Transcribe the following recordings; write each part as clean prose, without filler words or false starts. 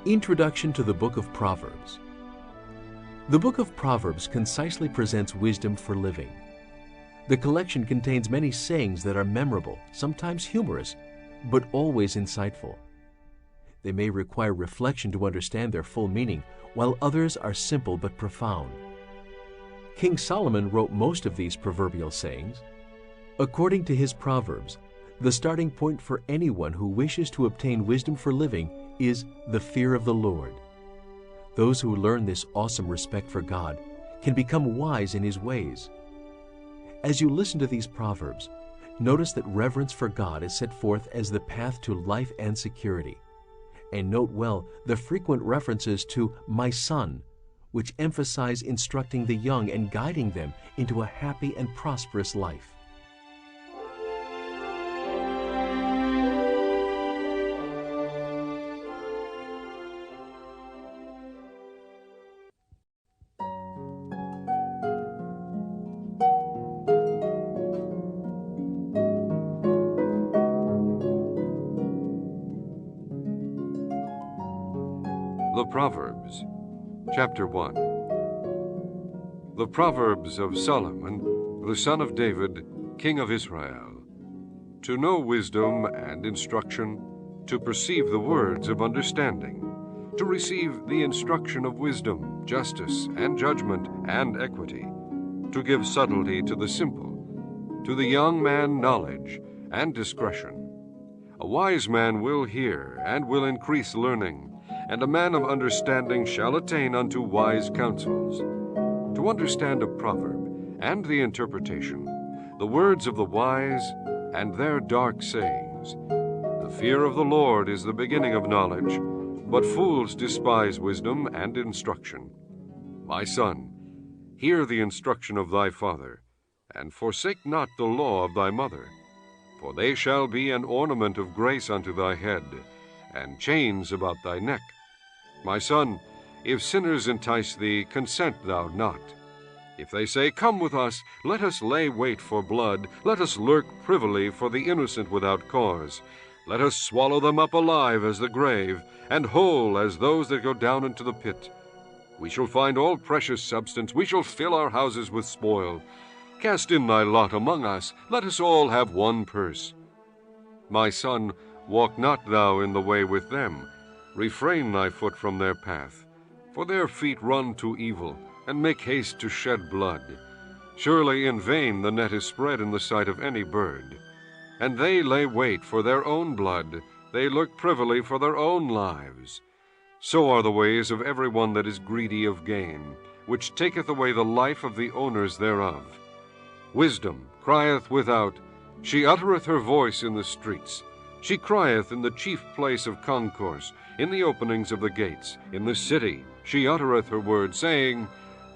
Introduction to the Book of Proverbs. The Book of Proverbs concisely presents wisdom for living. The collection contains many sayings that are memorable, sometimes humorous, but always insightful. They may require reflection to understand their full meaning, while others are simple but profound. King Solomon wrote most of these proverbial sayings. According to his Proverbs, the starting point for anyone who wishes to obtain wisdom for living is the fear of the Lord. Those who learn this awesome respect for God can become wise in His ways. As you listen to these Proverbs, notice that reverence for God is set forth as the path to life and security. And note well the frequent references to "my son," which emphasize instructing the young and guiding them into a happy and prosperous life. The Proverbs, Chapter 1. The Proverbs of Solomon, the son of David, king of Israel, to know wisdom and instruction, to perceive the words of understanding, to receive the instruction of wisdom, justice, and judgment, and equity, to give subtlety to the simple, to the young man knowledge and discretion. A wise man will hear and will increase learning, and a man of understanding shall attain unto wise counsels. To understand a proverb and the interpretation, the words of the wise and their dark sayings. The fear of the Lord is the beginning of knowledge, but fools despise wisdom and instruction. My son, hear the instruction of thy father, and forsake not the law of thy mother, for they shall be an ornament of grace unto thy head, and chains about thy neck. My son, if sinners entice thee, consent thou not. If they say, Come with us, let us lay wait for blood, let us lurk privily for the innocent without cause. Let us swallow them up alive as the grave, and whole as those that go down into the pit. We shall find all precious substance, we shall fill our houses with spoil. Cast in thy lot among us, let us all have one purse. My son, walk not thou in the way with them. Refrain thy foot from their path, for their feet run to evil, and make haste to shed blood. Surely in vain the net is spread in the sight of any bird. And they lay wait for their own blood, they lurk privily for their own lives. So are the ways of every one that is greedy of gain, which taketh away the life of the owners thereof. Wisdom crieth without, she uttereth her voice in the streets. She crieth in the chief place of concourse, in the openings of the gates. In the city she uttereth her word, saying,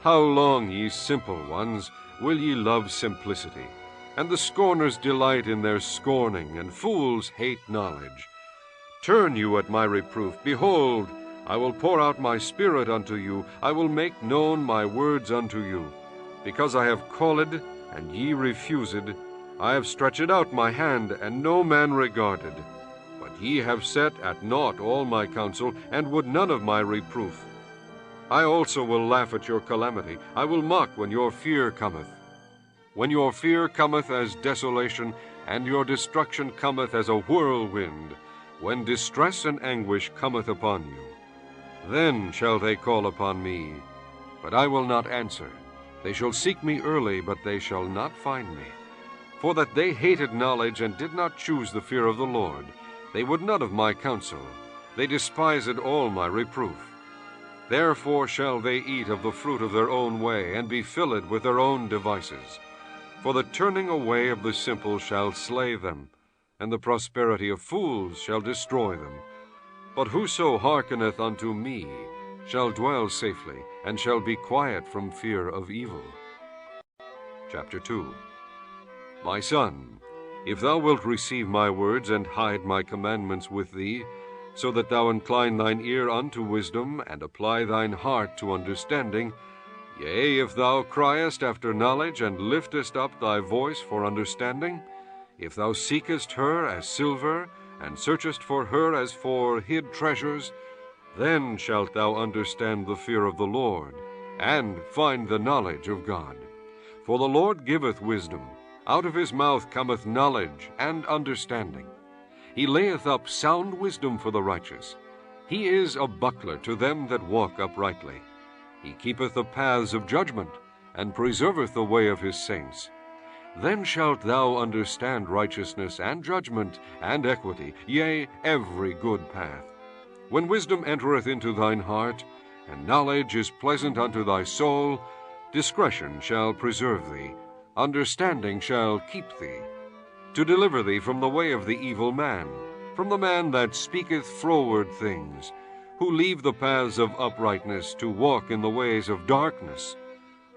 How long, ye simple ones, will ye love simplicity? And the scorners delight in their scorning, and fools hate knowledge. Turn you at my reproof. Behold, I will pour out my spirit unto you. I will make known my words unto you. Because I have called, and ye refused, I have stretched out my hand, and no man regarded. But ye have set at naught all my counsel, and would none of my reproof. I also will laugh at your calamity. I will mock when your fear cometh. When your fear cometh as desolation, and your destruction cometh as a whirlwind, when distress and anguish cometh upon you. Then shall they call upon me, but I will not answer. They shall seek me early, but they shall not find me. For that they hated knowledge, and did not choose the fear of the Lord. They would none of my counsel. They despised all my reproof. Therefore shall they eat of the fruit of their own way, and be filled with their own devices. For the turning away of the simple shall slay them, and the prosperity of fools shall destroy them. But whoso hearkeneth unto me shall dwell safely, and shall be quiet from fear of evil. Chapter 2. My son, if thou wilt receive my words, and hide my commandments with thee, so that thou incline thine ear unto wisdom, and apply thine heart to understanding, yea, if thou criest after knowledge, and liftest up thy voice for understanding, if thou seekest her as silver, and searchest for her as for hid treasures, Then shalt thou understand the fear of the Lord, and find the knowledge of God. For the Lord giveth wisdom, out of his mouth cometh knowledge and understanding. He layeth up sound wisdom for the righteous. He is a buckler to them that walk uprightly. He keepeth the paths of judgment, and preserveth the way of his saints. Then shalt thou understand righteousness and judgment and equity, yea, every good path. When wisdom entereth into thine heart, and knowledge is pleasant unto thy soul, discretion shall preserve thee, understanding shall keep thee, to deliver thee from the way of the evil man, from the man that speaketh froward things, who leave the paths of uprightness to walk in the ways of darkness,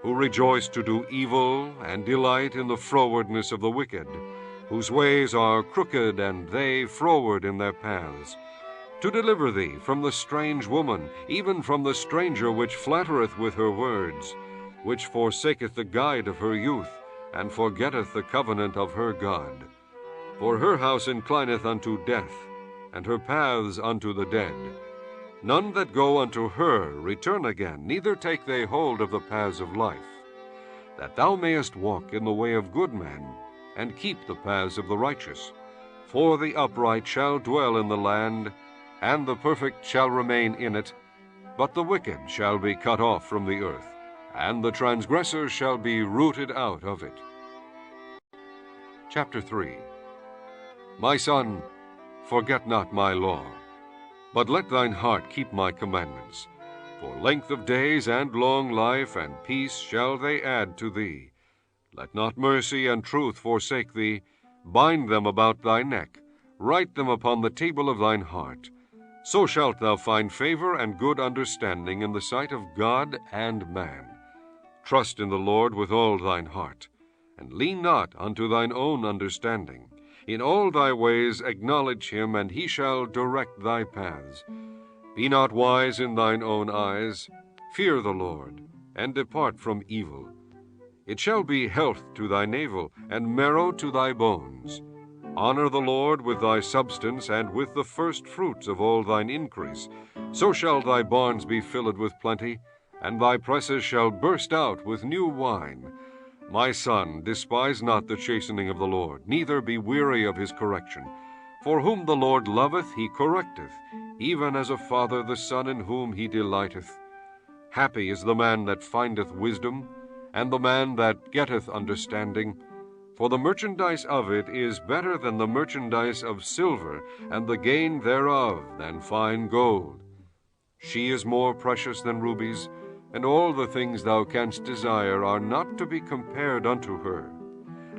who rejoice to do evil and delight in the frowardness of the wicked, whose ways are crooked and they froward in their paths, to deliver thee from the strange woman, even from the stranger which flattereth with her words, which forsaketh the guide of her youth, and forgetteth the covenant of her God. For her house inclineth unto death, and her paths unto the dead. None that go unto her return again, neither take they hold of the paths of life, that thou mayest walk in the way of good men, and keep the paths of the righteous. For the upright shall dwell in the land, and the perfect shall remain in it, but the wicked shall be cut off from the earth, and the transgressor shall be rooted out of it. Chapter 3. My son, forget not my law, but let thine heart keep my commandments. For length of days and long life and peace shall they add to thee. Let not mercy and truth forsake thee. Bind them about thy neck, write them upon the table of thine heart. So shalt thou find favor and good understanding in the sight of God and man. Trust in the Lord with all thine heart, and lean not unto thine own understanding. In all thy ways acknowledge him, and he shall direct thy paths. Be not wise in thine own eyes. Fear the Lord, and depart from evil. It shall be health to thy navel, and marrow to thy bones. Honor the Lord with thy substance, and with the first fruits of all thine increase. So shall thy barns be filled with plenty, and thy presses shall burst out with new wine. My son, despise not the chastening of the Lord, neither be weary of his correction. For whom the Lord loveth, he correcteth, even as a father the son in whom he delighteth. Happy is the man that findeth wisdom, and the man that getteth understanding. For the merchandise of it is better than the merchandise of silver, and the gain thereof than fine gold. She is more precious than rubies, and all the things thou canst desire are not to be compared unto her.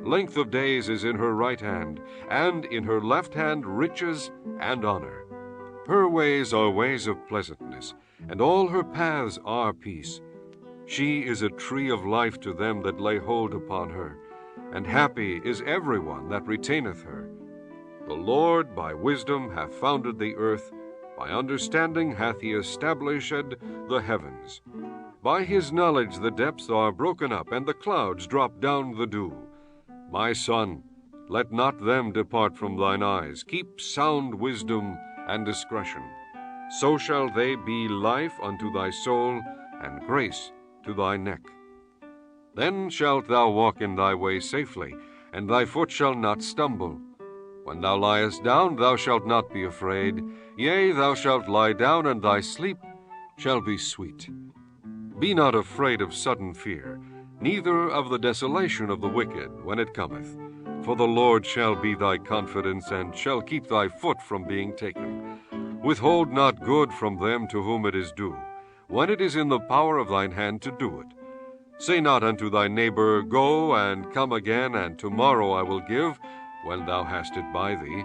Length of days is in her right hand, and in her left hand riches and honor. Her ways are ways of pleasantness, and all her paths are peace. She is a tree of life to them that lay hold upon her, and happy is every one that retaineth her. The Lord by wisdom hath founded the earth, by understanding hath he established the heavens. By his knowledge the depths are broken up, and the clouds drop down the dew. My son, let not them depart from thine eyes. Keep sound wisdom and discretion. So shall they be life unto thy soul, and grace to thy neck. Then shalt thou walk in thy way safely, and thy foot shall not stumble. When thou liest down, thou shalt not be afraid. Yea, thou shalt lie down, and thy sleep shall be sweet. Be not afraid of sudden fear, neither of the desolation of the wicked when it cometh. For the Lord shall be thy confidence, and shall keep thy foot from being taken. Withhold not good from them to whom it is due, when it is in the power of thine hand to do it. Say not unto thy neighbor, Go and come again, and tomorrow I will give, when thou hast it by thee.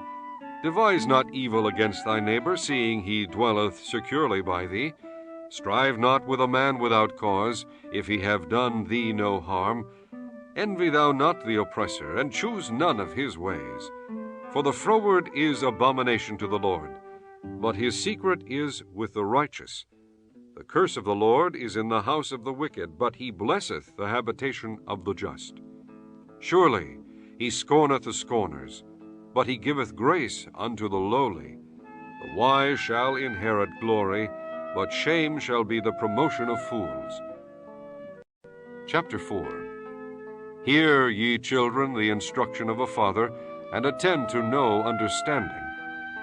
Devise not evil against thy neighbor, seeing he dwelleth securely by thee. Strive not with a man without cause, if he have done thee no harm. Envy thou not the oppressor, and choose none of his ways. For the froward is abomination to the Lord, but his secret is with the righteous. The curse of the Lord is in the house of the wicked, but he blesseth the habitation of the just. Surely he scorneth the scorners, but he giveth grace unto the lowly. The wise shall inherit glory, but shame shall be the promotion of fools. Chapter 4. Hear, ye children, the instruction of a father, and attend to know understanding.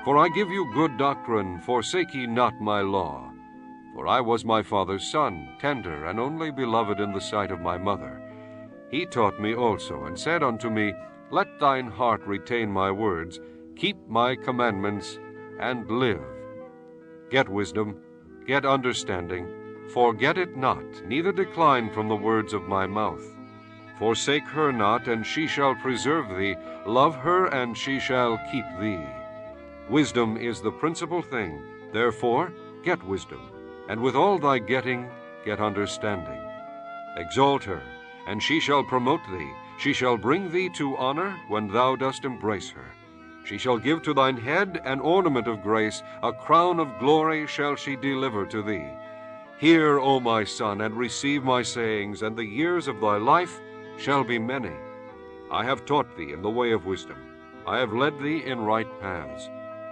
For I give you good doctrine, forsake ye not my law. For I was my father's son, tender and only beloved in the sight of my mother. He taught me also, and said unto me, Let thine heart retain my words, keep my commandments, and live. Get wisdom, get understanding, forget it not, neither decline from the words of my mouth. Forsake her not, and she shall preserve thee. Love her, and she shall keep thee. Wisdom is the principal thing. Therefore get wisdom, and with all thy getting get understanding. Exalt her, and she shall promote thee. She shall bring thee to honor when thou dost embrace her. She shall give to thine head an ornament of grace, a crown of glory shall she deliver to thee. Hear, O my son, and receive my sayings, and the years of thy life shall be many. I have taught thee in the way of wisdom. I have led thee in right paths.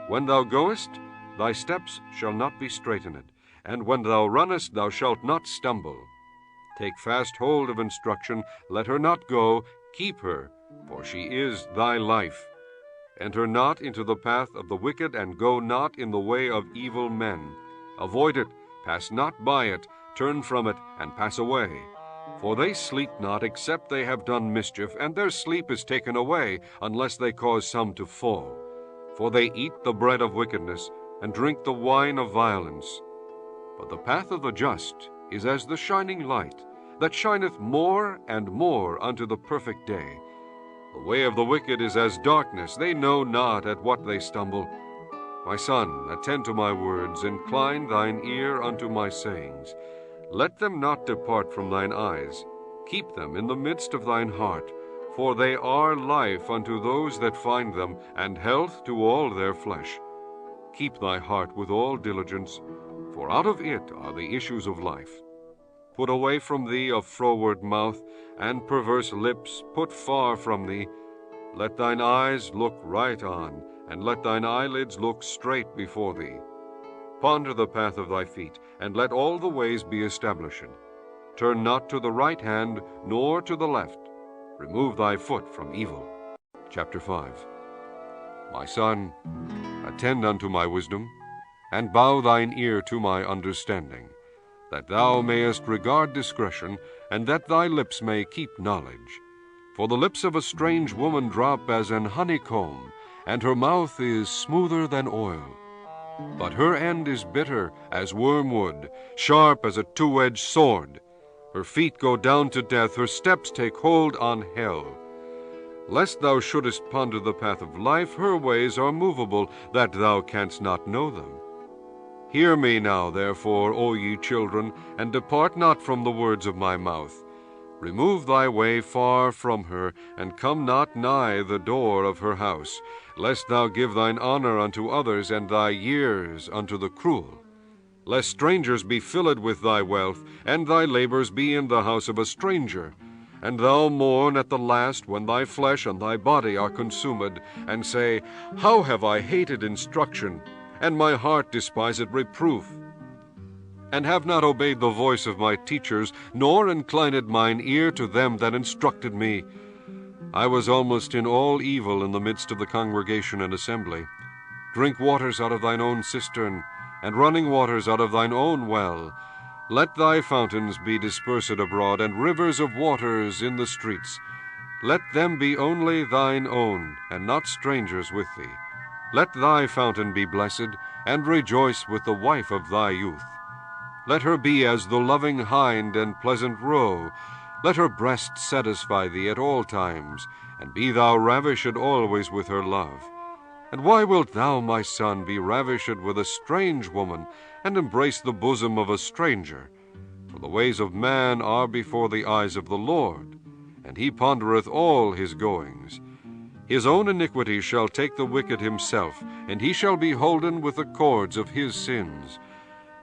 When thou goest, thy steps shall not be straitened, and when thou runnest, thou shalt not stumble. Take fast hold of instruction, let her not go, keep her, for she is thy life. Enter not into the path of the wicked, and go not in the way of evil men. Avoid it, pass not by it, turn from it, and pass away. For they sleep not, except they have done mischief, and their sleep is taken away, unless they cause some to fall. For they eat the bread of wickedness, and drink the wine of violence. But the path of the just is as the shining light, that shineth more and more unto the perfect day. The way of the wicked is as darkness, they know not at what they stumble. My son, attend to my words, incline thine ear unto my sayings. Let them not depart from thine eyes. Keep them in the midst of thine heart, for they are life unto those that find them, and health to all their flesh. Keep thy heart with all diligence, for out of it are the issues of life. Put away from thee a froward mouth, and perverse lips put far from thee. Let thine eyes look right on, and let thine eyelids look straight before thee. Ponder the path of thy feet, and let all the ways be established. Turn not to the right hand, nor to the left. Remove thy foot from evil. Chapter 5. My son, attend unto my wisdom, and bow thine ear to my understanding, that thou mayest regard discretion, and that thy lips may keep knowledge. For the lips of a strange woman drop as an honeycomb, and her mouth is smoother than oil. But her end is bitter as wormwood, sharp as a two-edged sword. Her feet go down to death, her steps take hold on hell. Lest thou shouldest ponder the path of life, her ways are movable, that thou canst not know them. Hear me now, therefore, O ye children, and depart not from the words of my mouth. Remove thy way far from her, and come not nigh the door of her house, lest thou give thine honor unto others, and thy years unto the cruel. Lest strangers be filled with thy wealth, and thy labors be in the house of a stranger. And thou mourn at the last, when thy flesh and thy body are consumed, and say, How have I hated instruction, and my heart despised reproof? And have not obeyed the voice of my teachers, nor inclined mine ear to them that instructed me. I was almost in all evil in the midst of the congregation and assembly. Drink waters out of thine own cistern, and running waters out of thine own well. Let thy fountains be dispersed abroad, and rivers of waters in the streets. Let them be only thine own, and not strangers with thee. Let thy fountain be blessed, and rejoice with the wife of thy youth. Let her be as the loving hind and pleasant roe. Let her breast satisfy thee at all times, and be thou ravished always with her love. And why wilt thou, my son, be ravished with a strange woman, and embrace the bosom of a stranger? For the ways of man are before the eyes of the Lord, and he pondereth all his goings. His own iniquity shall take the wicked himself, and he shall be holden with the cords of his sins.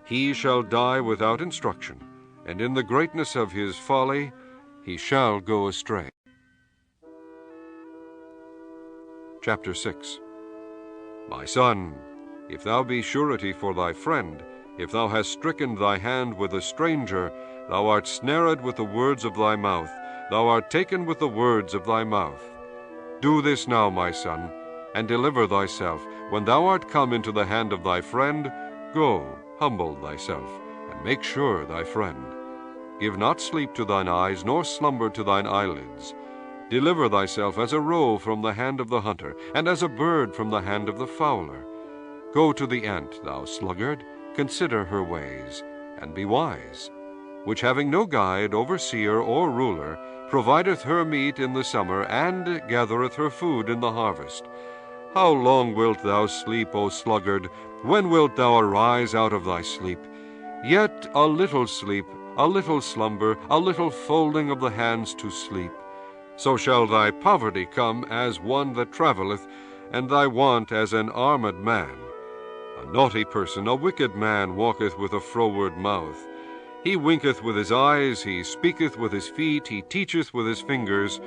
He shall die without instruction, and in the greatness of his folly he shall go astray. Chapter 6. My son, if thou be surety for thy friend, If thou hast stricken thy hand with a stranger, thou art snared with the words of thy mouth, thou art taken with the words of thy mouth. Do this now, my son, and deliver thyself. When thou art come into the hand of thy friend, go, humble thyself, and make sure thy friend. Give not sleep to thine eyes, nor slumber to thine eyelids. Deliver thyself as a roe from the hand of the hunter, and as a bird from the hand of the fowler. Go to the ant, thou sluggard, consider her ways, and be wise, which having no guide, overseer, or ruler, provideth her meat in the summer, and gathereth her food in the harvest. How long wilt thou sleep, O sluggard? When wilt thou arise out of thy sleep? Yet a little sleep, a little slumber, a little folding of the hands to sleep. So shall thy poverty come as one that travelleth, and thy want as an armed man. A naughty person, a wicked man, walketh with a froward mouth. He winketh with his eyes, he speaketh with his feet, he teacheth with his fingers.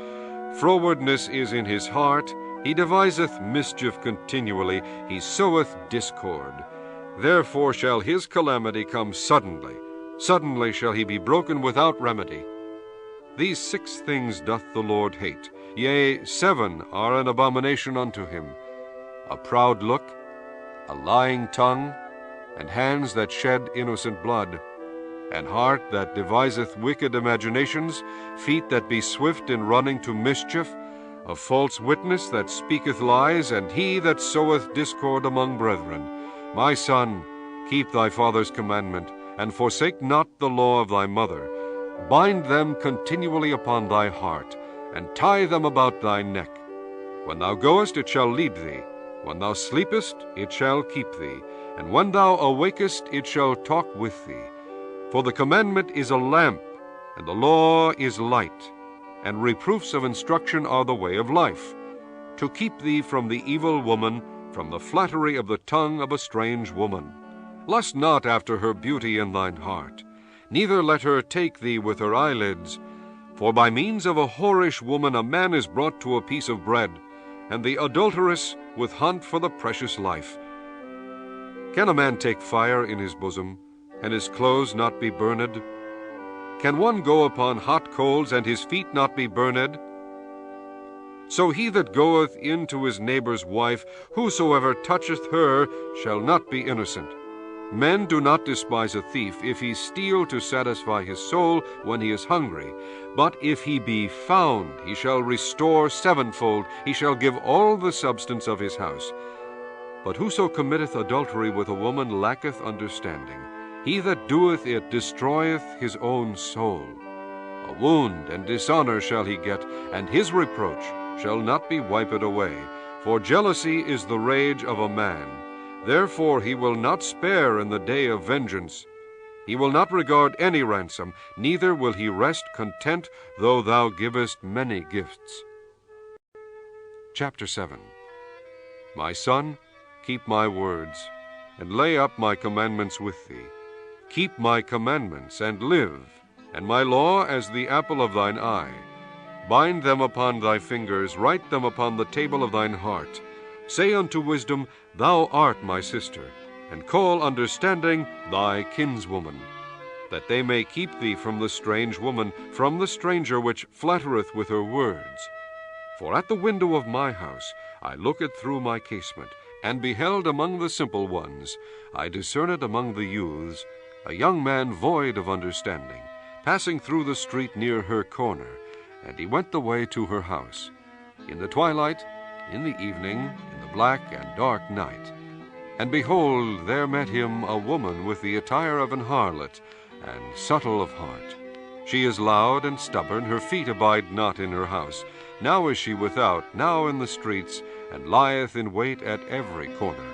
Frowardness is in his heart, he deviseth mischief continually, he soweth discord. Therefore shall his calamity come suddenly, suddenly shall he be broken without remedy. These 6 things doth the Lord hate, yea, 7 are an abomination unto him: a proud look, a lying tongue, and hands that shed innocent blood, an heart that deviseth wicked imaginations, feet that be swift in running to mischief, a false witness that speaketh lies, and he that soweth discord among brethren. My son, keep thy father's commandment, and forsake not the law of thy mother. Bind them continually upon thy heart, and tie them about thy neck. When thou goest, it shall lead thee. When thou sleepest, it shall keep thee. And when thou awakest, it shall talk with thee. For the commandment is a lamp, and the law is light, and reproofs of instruction are the way of life, to keep thee from the evil woman, from the flattery of the tongue of a strange woman. Lust not after her beauty in thine heart, neither let her take thee with her eyelids. For by means of a whorish woman a man is brought to a piece of bread, and the adulteress with hunt for the precious life. Can a man take fire in his bosom, and his clothes not be burned? Can one go upon hot coals, and his feet not be burned? So he that goeth in to his neighbor's wife, whosoever toucheth her, shall not be innocent. Men do not despise a thief, if he steal to satisfy his soul when he is hungry. But if he be found, he shall restore sevenfold, he shall give all the substance of his house. But whoso committeth adultery with a woman lacketh understanding. He that doeth it destroyeth his own soul. A wound and dishonor shall he get, and his reproach shall not be wiped away. For jealousy is the rage of a man. Therefore he will not spare in the day of vengeance. He will not regard any ransom, neither will he rest content, though thou givest many gifts. Chapter 7. My son, keep my words, and lay up my commandments with thee. Keep my commandments, and live, and my law as the apple of thine eye. Bind them upon thy fingers, write them upon the table of thine heart. Say unto wisdom, Thou art my sister, and call understanding thy kinswoman, that they may keep thee from the strange woman, from the stranger which flattereth with her words. For at the window of my house I looked through my casement, and beheld among the simple ones, I discerned among the youths, a young man void of understanding, passing through the street near her corner, and he went the way to her house. In the twilight, in the evening, in the black and dark night. And behold, there met him a woman with the attire of an harlot, and subtle of heart. She is loud and stubborn, her feet abide not in her house. Now is she without, now in the streets, and lieth in wait at every corner.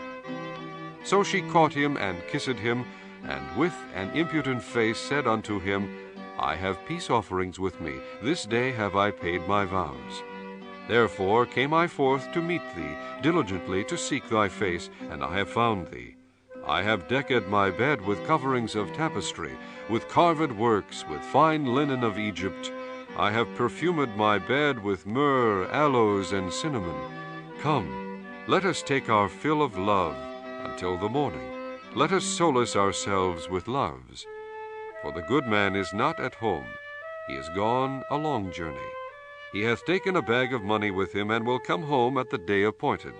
So she caught him and kissed him, and with an impudent face said unto him, I have peace offerings with me, this day have I paid my vows. Therefore came I forth to meet thee, diligently to seek thy face, and I have found thee. I have decked my bed with coverings of tapestry, with carved works, with fine linen of Egypt. I have perfumed my bed with myrrh, aloes, and cinnamon. Come, let us take our fill of love until the morning. let us solace ourselves with loves. For the good man is not at home, he is gone a long journey. He hath taken a bag of money with him, and will come home at the day appointed.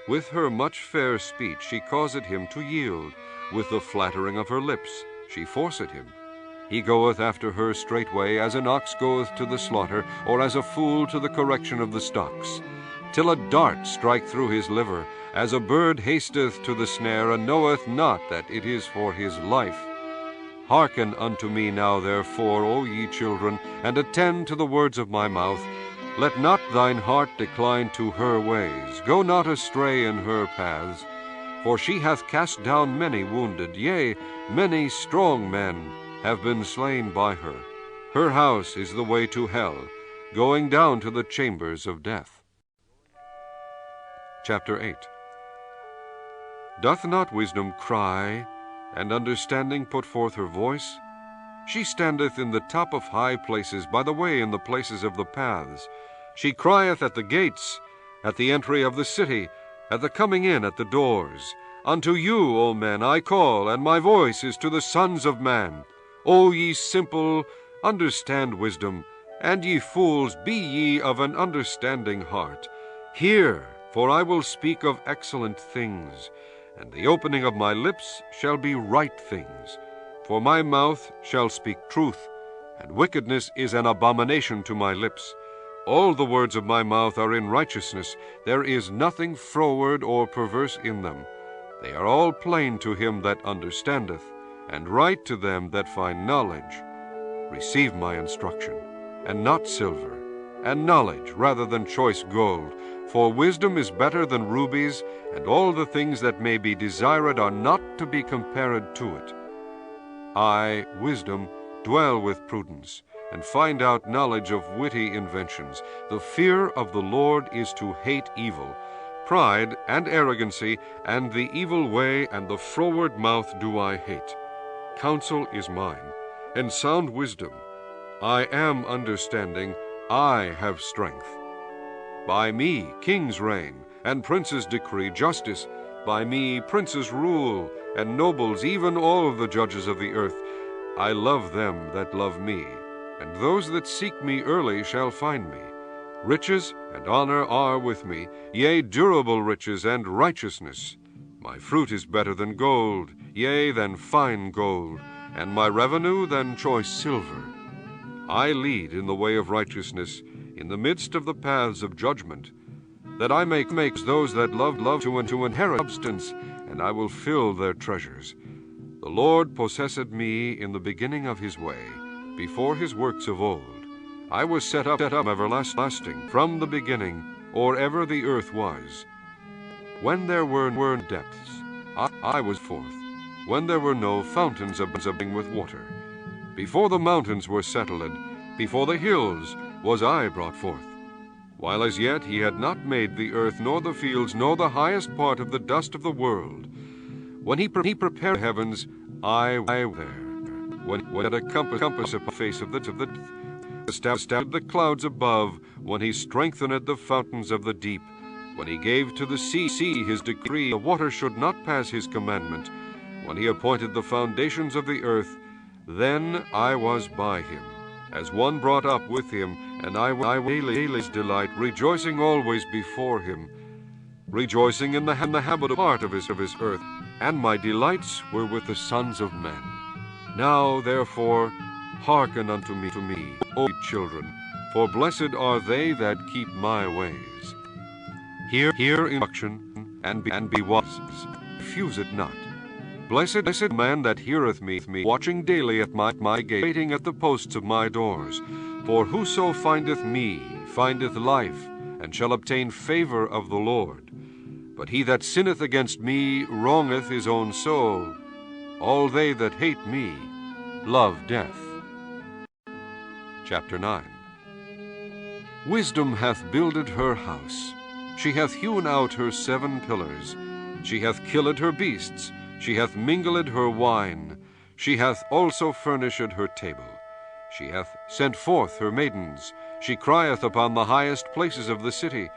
With her much fair speech she causeth him to yield, with the flattering of her lips she forceth him. He goeth after her straightway, as an ox goeth to the slaughter, or as a fool to the correction of the stocks, till a dart strike through his liver, as a bird hasteth to the snare, and knoweth not that it is for his life. Hearken unto me now, therefore, O ye children, and attend to the words of my mouth. Let not thine heart decline to her ways. Go not astray in her paths. For she hath cast down many wounded, yea, many strong men have been slain by her. Her house is the way to hell, going down to the chambers of death. Chapter 8. Doth not wisdom cry, and understanding put forth her voice? She standeth in the top of high places, by the way in the places of the paths. She crieth at the gates, at the entry of the city, at the coming in at the doors. Unto you, O men, I call, and my voice is to the sons of man. O ye simple, understand wisdom, and ye fools, be ye of an understanding heart. Hear, for I will speak of excellent things, and the opening of my lips shall be right things. For my mouth shall speak truth, and wickedness is an abomination to my lips. All the words of my mouth are in righteousness. There is nothing froward or perverse in them. They are all plain to him that understandeth, and right to them that find knowledge. Receive my instruction, and not silver, and knowledge rather than choice gold. For wisdom is better than rubies, and all the things that may be desired are not to be compared to it. I, wisdom, dwell with prudence, and find out knowledge of witty inventions. The fear of the Lord is to hate evil. Pride and arrogancy, and the evil way, and the froward mouth do I hate. Counsel is mine, and sound wisdom. I am understanding, I have strength. By me kings reign, and princes decree justice. By me princes rule, and nobles, even all the judges of the earth. I love them that love me, and those that seek me early shall find me. Riches and honor are with me, yea, durable riches and righteousness. My fruit is better than gold, yea, than fine gold, and my revenue than choice silver. I lead in the way of righteousness, in the midst of the paths of judgment, that I may make those that love to inherit substance, and I will fill their treasures. The Lord possessed me in the beginning of his way, before his works of old. I was set up everlasting from the beginning, or ever the earth was. When there were depths, I was forth, when there were no fountains absorbing with water. Before the mountains were settled, before the hills was I brought forth. While as yet he had not made the earth, nor the fields, nor the highest part of the dust of the world. When he prepared the heavens, I was there. When at a compass of the face of the established the clouds above, when he strengthened the fountains of the deep, when he gave to the sea his decree, the water should not pass his commandment, when he appointed the foundations of the earth, then I was by him, as one brought up with him, and I daily his delight, rejoicing always before him, rejoicing in the habitable part of his earth, and my delights were with the sons of men. Now, therefore, hearken unto me, O children, for blessed are they that keep my ways. Hear instruction, and be wise, refuse it not. Blessed man that heareth me, watching daily at my gate, waiting at the posts of my doors. For whoso findeth me findeth life, and shall obtain favor of the Lord. But he that sinneth against me wrongeth his own soul. All they that hate me love death. Chapter 9. Wisdom hath builded her house. She hath hewn out her 7 pillars. She hath killed her beasts. She hath mingled her wine. She hath also furnished her table. She hath sent forth her maidens. She crieth upon the highest places of the city.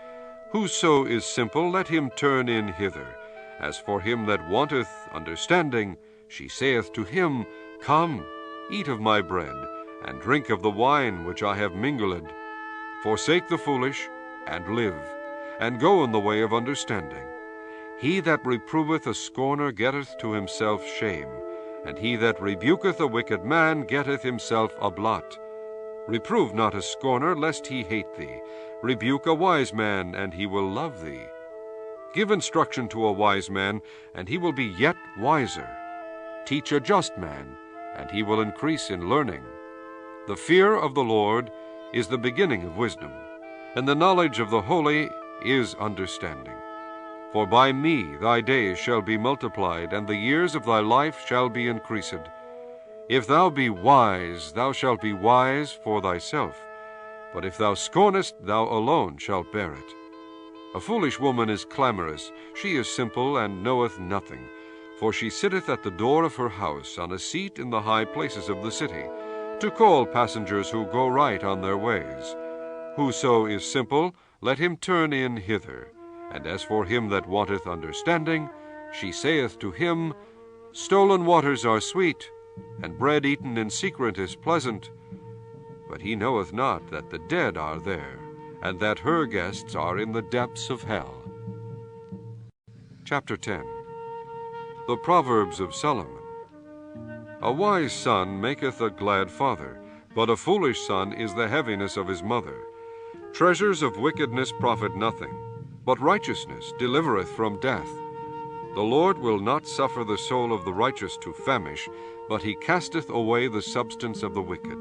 Whoso is simple, let him turn in hither. As for him that wanteth understanding, she saith to him, Come, eat of my bread, and drink of the wine which I have mingled. Forsake the foolish, and live, and go in the way of understanding. He that reproveth a scorner getteth to himself shame, and he that rebuketh a wicked man getteth himself a blot. Reprove not a scorner, lest he hate thee. Rebuke a wise man, and he will love thee. Give instruction to a wise man, and he will be yet wiser. Teach a just man, and he will increase in learning. The fear of the Lord is the beginning of wisdom, and the knowledge of the holy is understanding. For by me thy days shall be multiplied, and the years of thy life shall be increased. If thou be wise, thou shalt be wise for thyself. But if thou scornest, thou alone shalt bear it. A foolish woman is clamorous, she is simple, and knoweth nothing. For she sitteth at the door of her house, on a seat in the high places of the city, to call passengers who go right on their ways. Whoso is simple, let him turn in hither. And as for him that wanteth understanding, she saith to him, Stolen waters are sweet, and bread eaten in secret is pleasant. But he knoweth not that the dead are there, and that her guests are in the depths of hell. Chapter 10. The Proverbs of Solomon. A wise son maketh a glad father, but a foolish son is the heaviness of his mother. Treasures of wickedness profit nothing, but righteousness delivereth from death. The Lord will not suffer the soul of the righteous to famish, but he casteth away the substance of the wicked.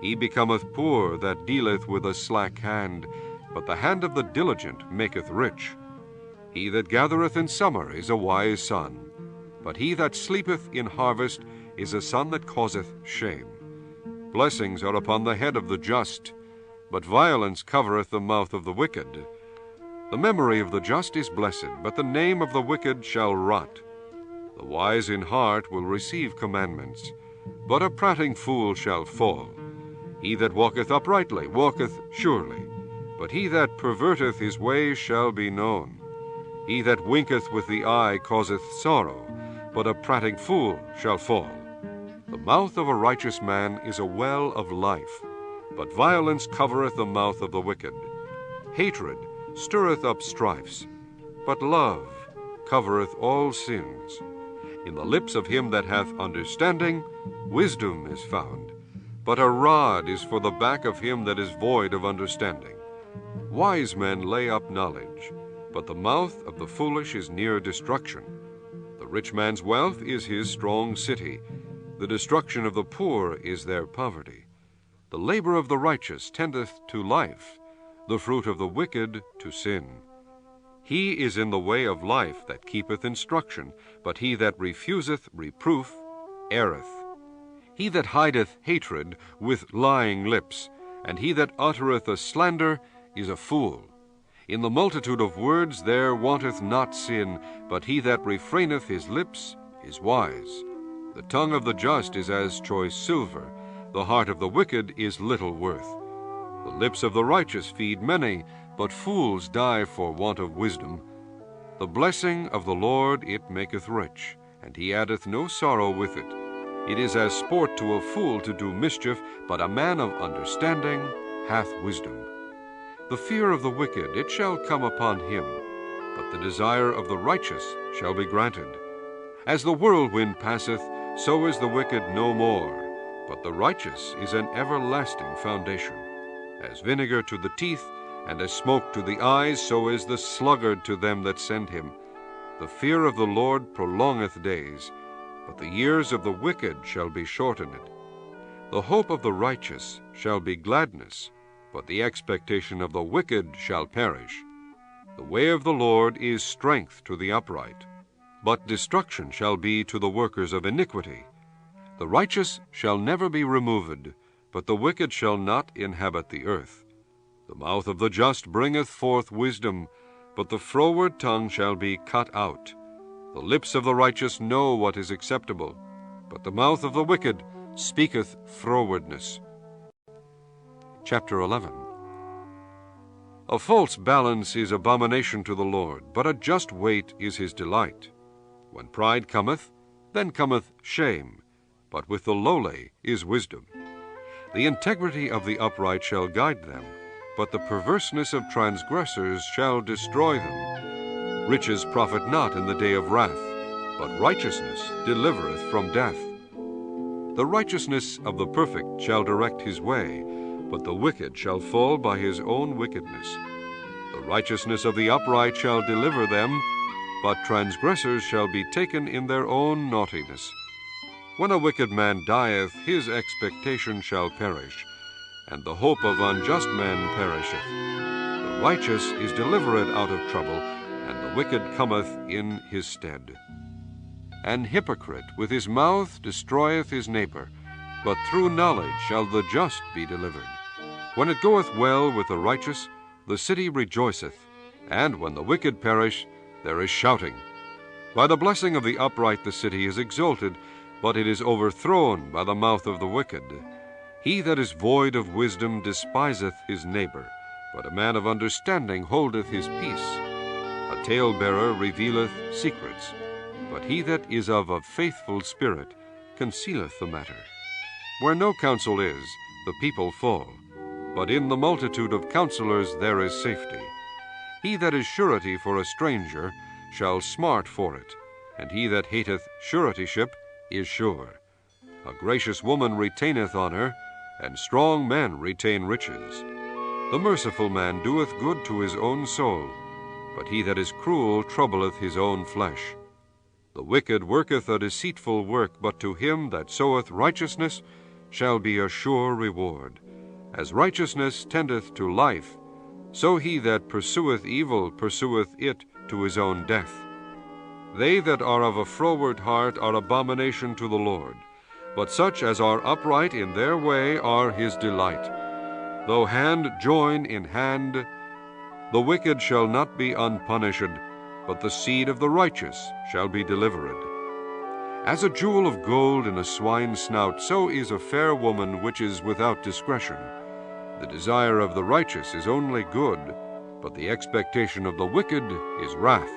He becometh poor that dealeth with a slack hand, but the hand of the diligent maketh rich. He that gathereth in summer is a wise son, but he that sleepeth in harvest is a son that causeth shame. Blessings are upon the head of the just, but violence covereth the mouth of the wicked. The memory of the just is blessed, but the name of the wicked shall rot. The wise in heart will receive commandments, but a prating fool shall fall. He that walketh uprightly walketh surely, but he that perverteth his way shall be known. He that winketh with the eye causeth sorrow, but a prating fool shall fall. The mouth of a righteous man is a well of life, but violence covereth the mouth of the wicked. Hatred stirreth up strifes, but love covereth all sins. In the lips of him that hath understanding wisdom is found, but a rod is for the back of him that is void of understanding. Wise men lay up knowledge, but the mouth of the foolish is near destruction. The rich man's wealth is his strong city. The destruction of the poor is their poverty. The labor of the righteous tendeth to life, the fruit of the wicked to sin. He is in the way of life that keepeth instruction, but he that refuseth reproof erreth. He that hideth hatred with lying lips, and he that uttereth a slander, is a fool. In the multitude of words there wanteth not sin, but he that refraineth his lips is wise. The tongue of the just is as choice silver, the heart of the wicked is little worth. The lips of the righteous feed many, but fools die for want of wisdom. The blessing of the Lord it maketh rich, and he addeth no sorrow with it. It is as sport to a fool to do mischief, but a man of understanding hath wisdom. The fear of the wicked it shall come upon him, but the desire of the righteous shall be granted. As the whirlwind passeth, so is the wicked no more, but the righteous is an everlasting foundation. As vinegar to the teeth, and as smoke to the eyes, so is the sluggard to them that send him. The fear of the Lord prolongeth days, but the years of the wicked shall be shortened. The hope of the righteous shall be gladness, but the expectation of the wicked shall perish. The way of the Lord is strength to the upright, but destruction shall be to the workers of iniquity. The righteous shall never be removed, but the wicked shall not inhabit the earth. The mouth of the just bringeth forth wisdom, but the froward tongue shall be cut out. The lips of the righteous know what is acceptable, but the mouth of the wicked speaketh frowardness. Chapter 11. A false balance is abomination to the Lord, but a just weight is his delight. When pride cometh, then cometh shame, but with the lowly is wisdom. The integrity of the upright shall guide them, but the perverseness of transgressors shall destroy them. Riches profit not in the day of wrath, but righteousness delivereth from death. The righteousness of the perfect shall direct his way, but the wicked shall fall by his own wickedness. The righteousness of the upright shall deliver them, but transgressors shall be taken in their own naughtiness. When a wicked man dieth, his expectation shall perish, and the hope of unjust men perisheth. The righteous is delivered out of trouble, and the wicked cometh in his stead. An hypocrite with his mouth destroyeth his neighbor, but through knowledge shall the just be delivered. When it goeth well with the righteous, the city rejoiceth, and when the wicked perish, there is shouting. By the blessing of the upright the city is exalted, but it is overthrown by the mouth of the wicked. He that is void of wisdom despiseth his neighbor, but a man of understanding holdeth his peace. A talebearer revealeth secrets, but he that is of a faithful spirit concealeth the matter. Where no counsel is, the people fall, but in the multitude of counselors there is safety. He that is surety for a stranger shall smart for it, and he that hateth suretyship is sure. A gracious woman retaineth honor, and strong men retain riches. The merciful man doeth good to his own soul, but he that is cruel troubleth his own flesh. The wicked worketh a deceitful work, but to him that soweth righteousness shall be a sure reward. As righteousness tendeth to life, so he that pursueth evil pursueth it to his own death. They that are of a froward heart are abomination to the Lord, but such as are upright in their way are his delight. Though hand join in hand, the wicked shall not be unpunished, but the seed of the righteous shall be delivered. As a jewel of gold in a swine's snout, so is a fair woman which is without discretion. The desire of the righteous is only good, but the expectation of the wicked is wrath.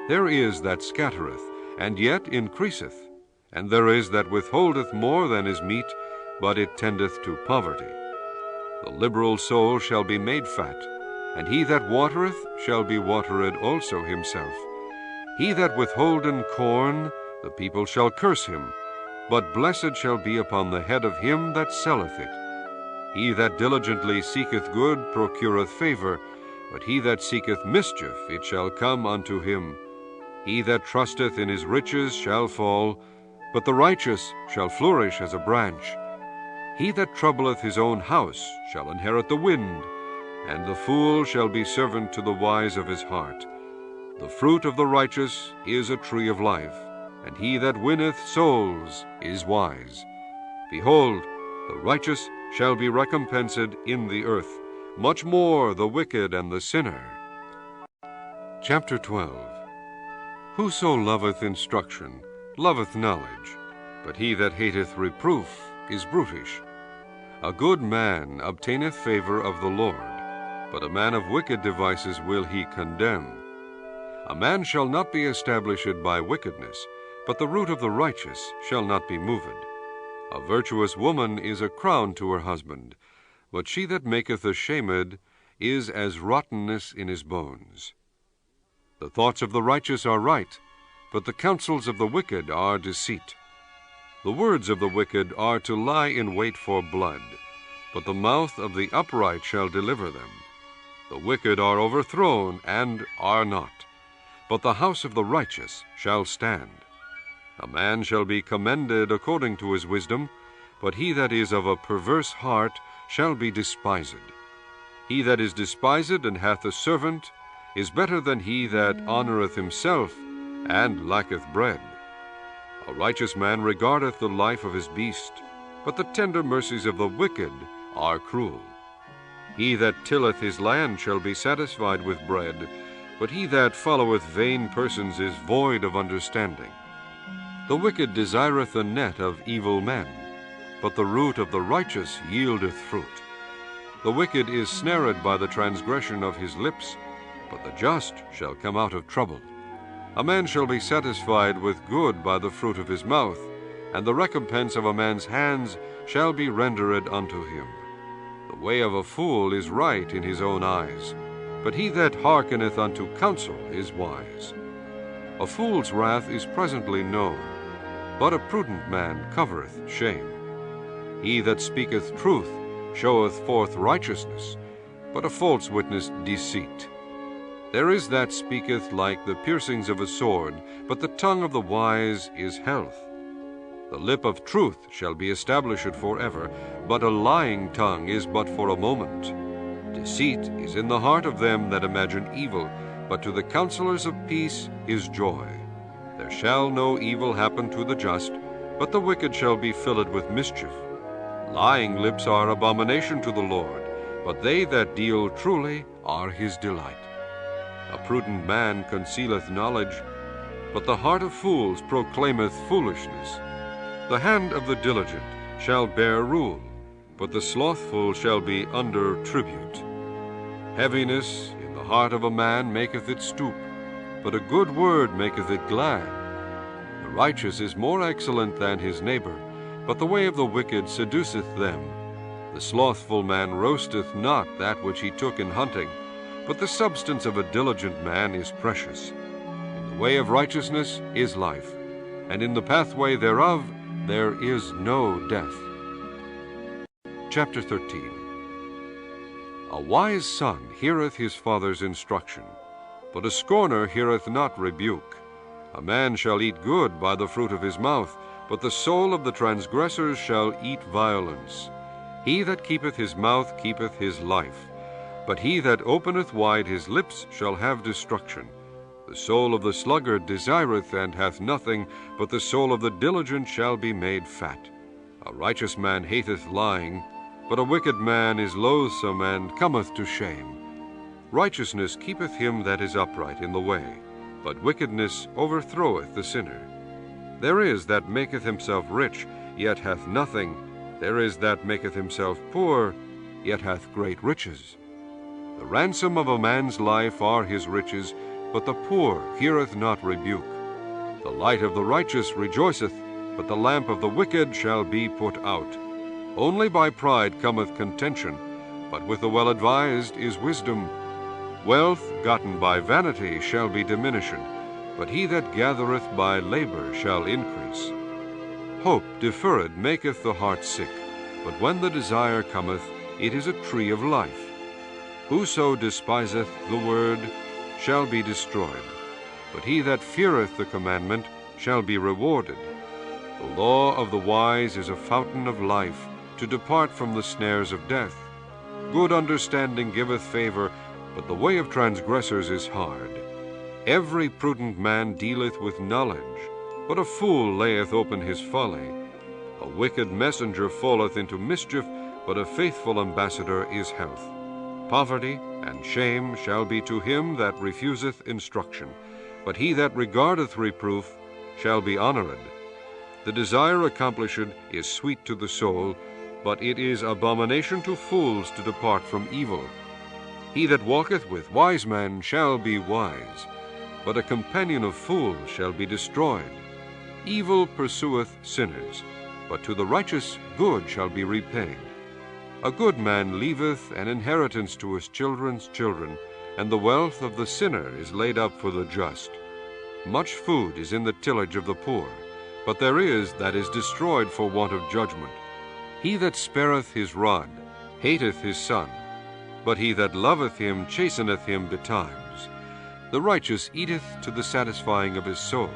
There is that scattereth, and yet increaseth, and there is that withholdeth more than is meet, but it tendeth to poverty. The liberal soul shall be made fat, and he that watereth shall be watered also himself. He that withholden corn, the people shall curse him, but blessed shall be upon the head of him that selleth it. He that diligently seeketh good procureth favor, but he that seeketh mischief, it shall come unto him. He that trusteth in his riches shall fall, but the righteous shall flourish as a branch. He that troubleth his own house shall inherit the wind, and the fool shall be servant to the wise of his heart. The fruit of the righteous is a tree of life, and he that winneth souls is wise. Behold, the righteous shall be recompensed in the earth, much more the wicked and the sinner. Chapter 12. Whoso loveth instruction loveth knowledge, but he that hateth reproof is brutish. A good man obtaineth favor of the Lord, but a man of wicked devices will he condemn. A man shall not be established by wickedness, but the root of the righteous shall not be moved. A virtuous woman is a crown to her husband, but she that maketh ashamed is as rottenness in his bones. The thoughts of the righteous are right, but the counsels of the wicked are deceit. The words of the wicked are to lie in wait for blood, but the mouth of the upright shall deliver them. The wicked are overthrown and are not, but the house of the righteous shall stand. A man shall be commended according to his wisdom, but he that is of a perverse heart shall be despised. He that is despised and hath a servant is better than he that honoreth himself and lacketh bread. A righteous man regardeth the life of his beast, but the tender mercies of the wicked are cruel. He that tilleth his land shall be satisfied with bread, but he that followeth vain persons is void of understanding. The wicked desireth the net of evil men, but the root of the righteous yieldeth fruit. The wicked is snared by the transgression of his lips, but the just shall come out of trouble. A man shall be satisfied with good by the fruit of his mouth, and the recompense of a man's hands shall be rendered unto him. The way of a fool is right in his own eyes, but he that hearkeneth unto counsel is wise. A fool's wrath is presently known, but a prudent man covereth shame. He that speaketh truth showeth forth righteousness, but a false witness deceit. There is that speaketh like the piercings of a sword, but the tongue of the wise is health. The lip of truth shall be established forever, but a lying tongue is but for a moment. Deceit is in the heart of them that imagine evil, but to the counselors of peace is joy. There shall no evil happen to the just, but the wicked shall be filled with mischief. Lying lips are abomination to the Lord, but they that deal truly are his delight. A prudent man concealeth knowledge, but the heart of fools proclaimeth foolishness. The hand of the diligent shall bear rule, but the slothful shall be under tribute. Heaviness in the heart of a man maketh it stoop, but a good word maketh it glad. The righteous is more excellent than his neighbor, but the way of the wicked seduceth them. The slothful man roasteth not that which he took in hunting, but the substance of a diligent man is precious. In the way of righteousness is life, and in the pathway thereof there is no death. Chapter 13. A wise son heareth his father's instruction, but a scorner heareth not rebuke. A man shall eat good by the fruit of his mouth, but the soul of the transgressors shall eat violence. He that keepeth his mouth keepeth his life, but he that openeth wide his lips shall have destruction. The soul of the sluggard desireth and hath nothing, but the soul of the diligent shall be made fat. A righteous man hateth lying, but a wicked man is loathsome and cometh to shame. Righteousness keepeth him that is upright in the way, but wickedness overthroweth the sinner. There is that maketh himself rich, yet hath nothing. There is that maketh himself poor, yet hath great riches. The ransom of a man's life are his riches, but the poor heareth not rebuke. The light of the righteous rejoiceth, but the lamp of the wicked shall be put out. Only by pride cometh contention, but with the well-advised is wisdom. Wealth gotten by vanity shall be diminishing, but he that gathereth by labor shall increase. Hope deferred maketh the heart sick, but when the desire cometh, it is a tree of life. Whoso despiseth the word shall be destroyed, but he that feareth the commandment shall be rewarded. The law of the wise is a fountain of life, to depart from the snares of death. Good understanding giveth favor, but the way of transgressors is hard. Every prudent man dealeth with knowledge, but a fool layeth open his folly. A wicked messenger falleth into mischief, but a faithful ambassador is health. Poverty and shame shall be to him that refuseth instruction, but he that regardeth reproof shall be honored. The desire accomplished is sweet to the soul, but it is abomination to fools to depart from evil. He that walketh with wise men shall be wise, but a companion of fools shall be destroyed. Evil pursueth sinners, but to the righteous good shall be repaid. A good man leaveth an inheritance to his children's children, and the wealth of the sinner is laid up for the just. Much food is in the tillage of the poor, but there is that is destroyed for want of judgment. He that spareth his rod hateth his son, but he that loveth him chasteneth him betimes. The righteous eateth to the satisfying of his soul,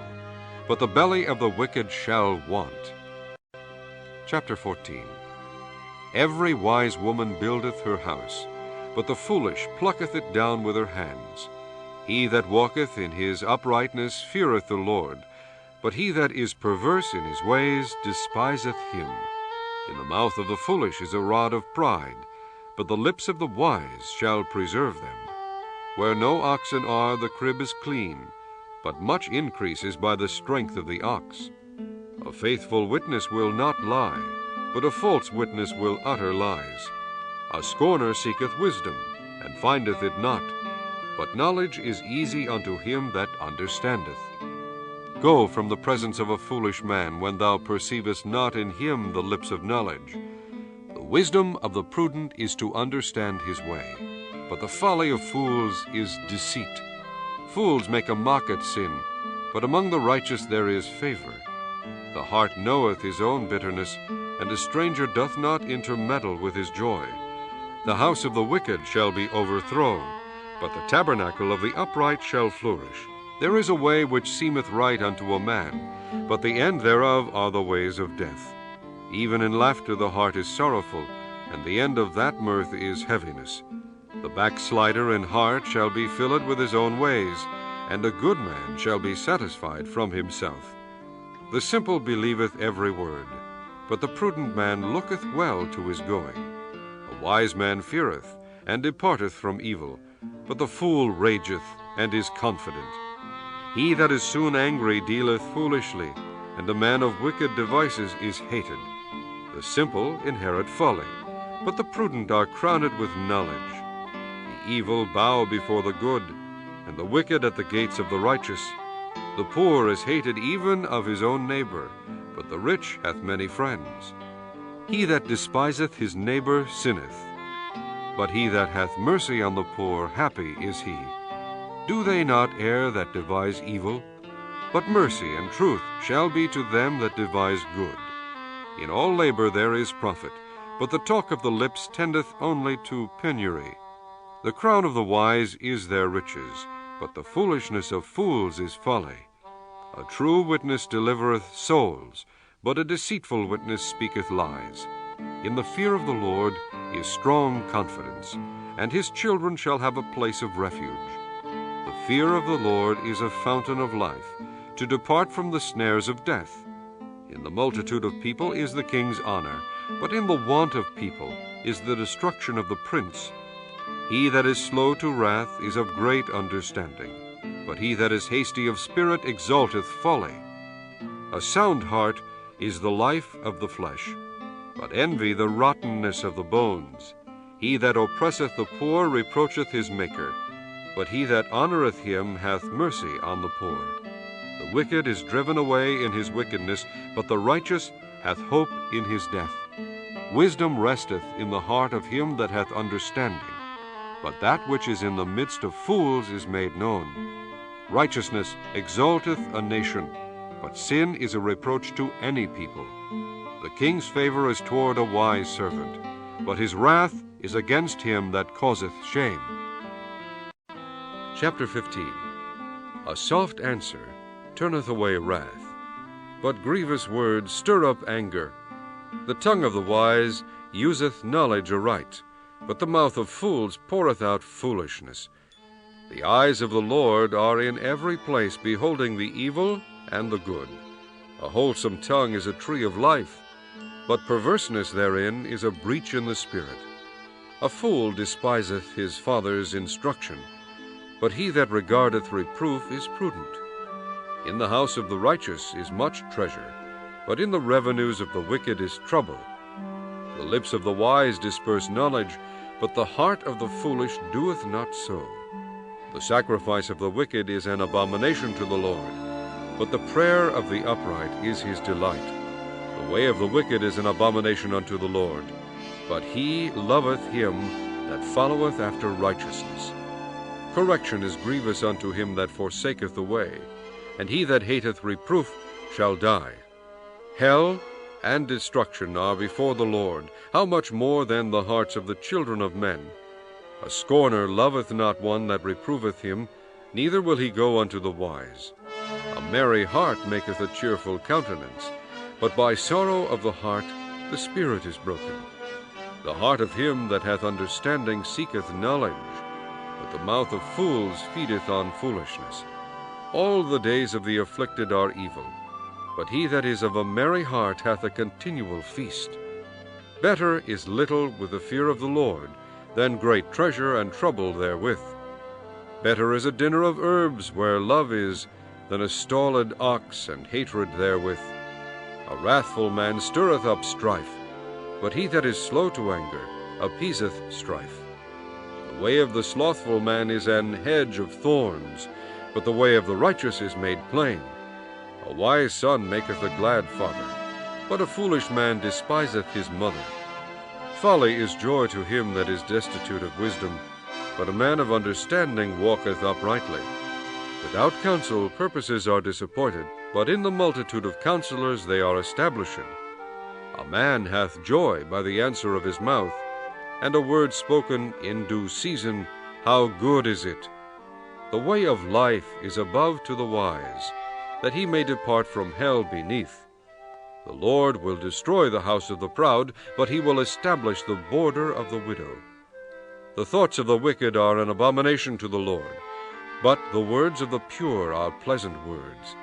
but the belly of the wicked shall want. Chapter 14. Every wise woman buildeth her house, but the foolish plucketh it down with her hands. He that walketh in his uprightness feareth the Lord, but he that is perverse in his ways despiseth him. In the mouth of the foolish is a rod of pride, but the lips of the wise shall preserve them. Where no oxen are, the crib is clean, but much increase is by the strength of the ox. A faithful witness will not lie, but a false witness will utter lies. A scorner seeketh wisdom, and findeth it not. But knowledge is easy unto him that understandeth. Go from the presence of a foolish man, when thou perceivest not in him the lips of knowledge. The wisdom of the prudent is to understand his way, but the folly of fools is deceit. Fools make a mock at sin, but among the righteous there is favor. The heart knoweth his own bitterness, and a stranger doth not intermeddle with his joy. The house of the wicked shall be overthrown, but the tabernacle of the upright shall flourish. There is a way which seemeth right unto a man, but the end thereof are the ways of death. Even in laughter the heart is sorrowful, and the end of that mirth is heaviness. The backslider in heart shall be filled with his own ways, and a good man shall be satisfied from himself. The simple believeth every word, but the prudent man looketh well to his going. A wise man feareth, and departeth from evil, but the fool rageth, and is confident. He that is soon angry dealeth foolishly, and a man of wicked devices is hated. The simple inherit folly, but the prudent are crowned with knowledge. The evil bow before the good, and the wicked at the gates of the righteous. The poor is hated even of his own neighbor, but the rich hath many friends. He that despiseth his neighbor sinneth, but he that hath mercy on the poor, happy is he. Do they not err that devise evil? But mercy and truth shall be to them that devise good. In all labor there is profit, but the talk of the lips tendeth only to penury. The crown of the wise is their riches, but the foolishness of fools is folly. A true witness delivereth souls, but a deceitful witness speaketh lies. In the fear of the Lord is strong confidence, and his children shall have a place of refuge. The fear of the Lord is a fountain of life, to depart from the snares of death. In the multitude of people is the king's honor, but in the want of people is the destruction of the prince. He that is slow to wrath is of great understanding, but he that is hasty of spirit exalteth folly. A sound heart is the life of the flesh, but envy the rottenness of the bones. He that oppresseth the poor reproacheth his Maker, but he that honoreth him hath mercy on the poor. The wicked is driven away in his wickedness, but the righteous hath hope in his death. Wisdom resteth in the heart of him that hath understanding, but that which is in the midst of fools is made known. Righteousness exalteth a nation, but sin is a reproach to any people. The king's favor is toward a wise servant, but his wrath is against him that causeth shame. Chapter 15. A soft answer turneth away wrath, but grievous words stir up anger. The tongue of the wise useth knowledge aright, but the mouth of fools poureth out foolishness. The eyes of the Lord are in every place, beholding the evil and the good. A wholesome tongue is a tree of life, but perverseness therein is a breach in the spirit. A fool despiseth his father's instruction, but he that regardeth reproof is prudent. In the house of the righteous is much treasure, but in the revenues of the wicked is trouble. The lips of the wise disperse knowledge, but the heart of the foolish doeth not so. The sacrifice of the wicked is an abomination to the Lord, but the prayer of the upright is his delight. The way of the wicked is an abomination unto the Lord, but he loveth him that followeth after righteousness. Correction is grievous unto him that forsaketh the way, and he that hateth reproof shall die. Hell and destruction are before the Lord. How much more then the hearts of the children of men? A scorner loveth not one that reproveth him, neither will he go unto the wise. A merry heart maketh a cheerful countenance, but by sorrow of the heart the spirit is broken. The heart of him that hath understanding seeketh knowledge, but the mouth of fools feedeth on foolishness. All the days of the afflicted are evil, but he that is of a merry heart hath a continual feast. Better is little with the fear of the Lord than great treasure and trouble therewith. Better is a dinner of herbs where love is than a stalled ox and hatred therewith. A wrathful man stirreth up strife, but he that is slow to anger appeaseth strife. The way of the slothful man is an hedge of thorns, but the way of the righteous is made plain. A wise son maketh a glad father, but a foolish man despiseth his mother. Folly is joy to him that is destitute of wisdom, but a man of understanding walketh uprightly. Without counsel purposes are disappointed, but in the multitude of counselors they are established. A man hath joy by the answer of his mouth, and a word spoken in due season, how good is it! The way of life is above to the wise, that he may depart from hell beneath. The Lord will destroy the house of the proud, but he will establish the border of the widow. The thoughts of the wicked are an abomination to the Lord, but the words of the pure are pleasant words.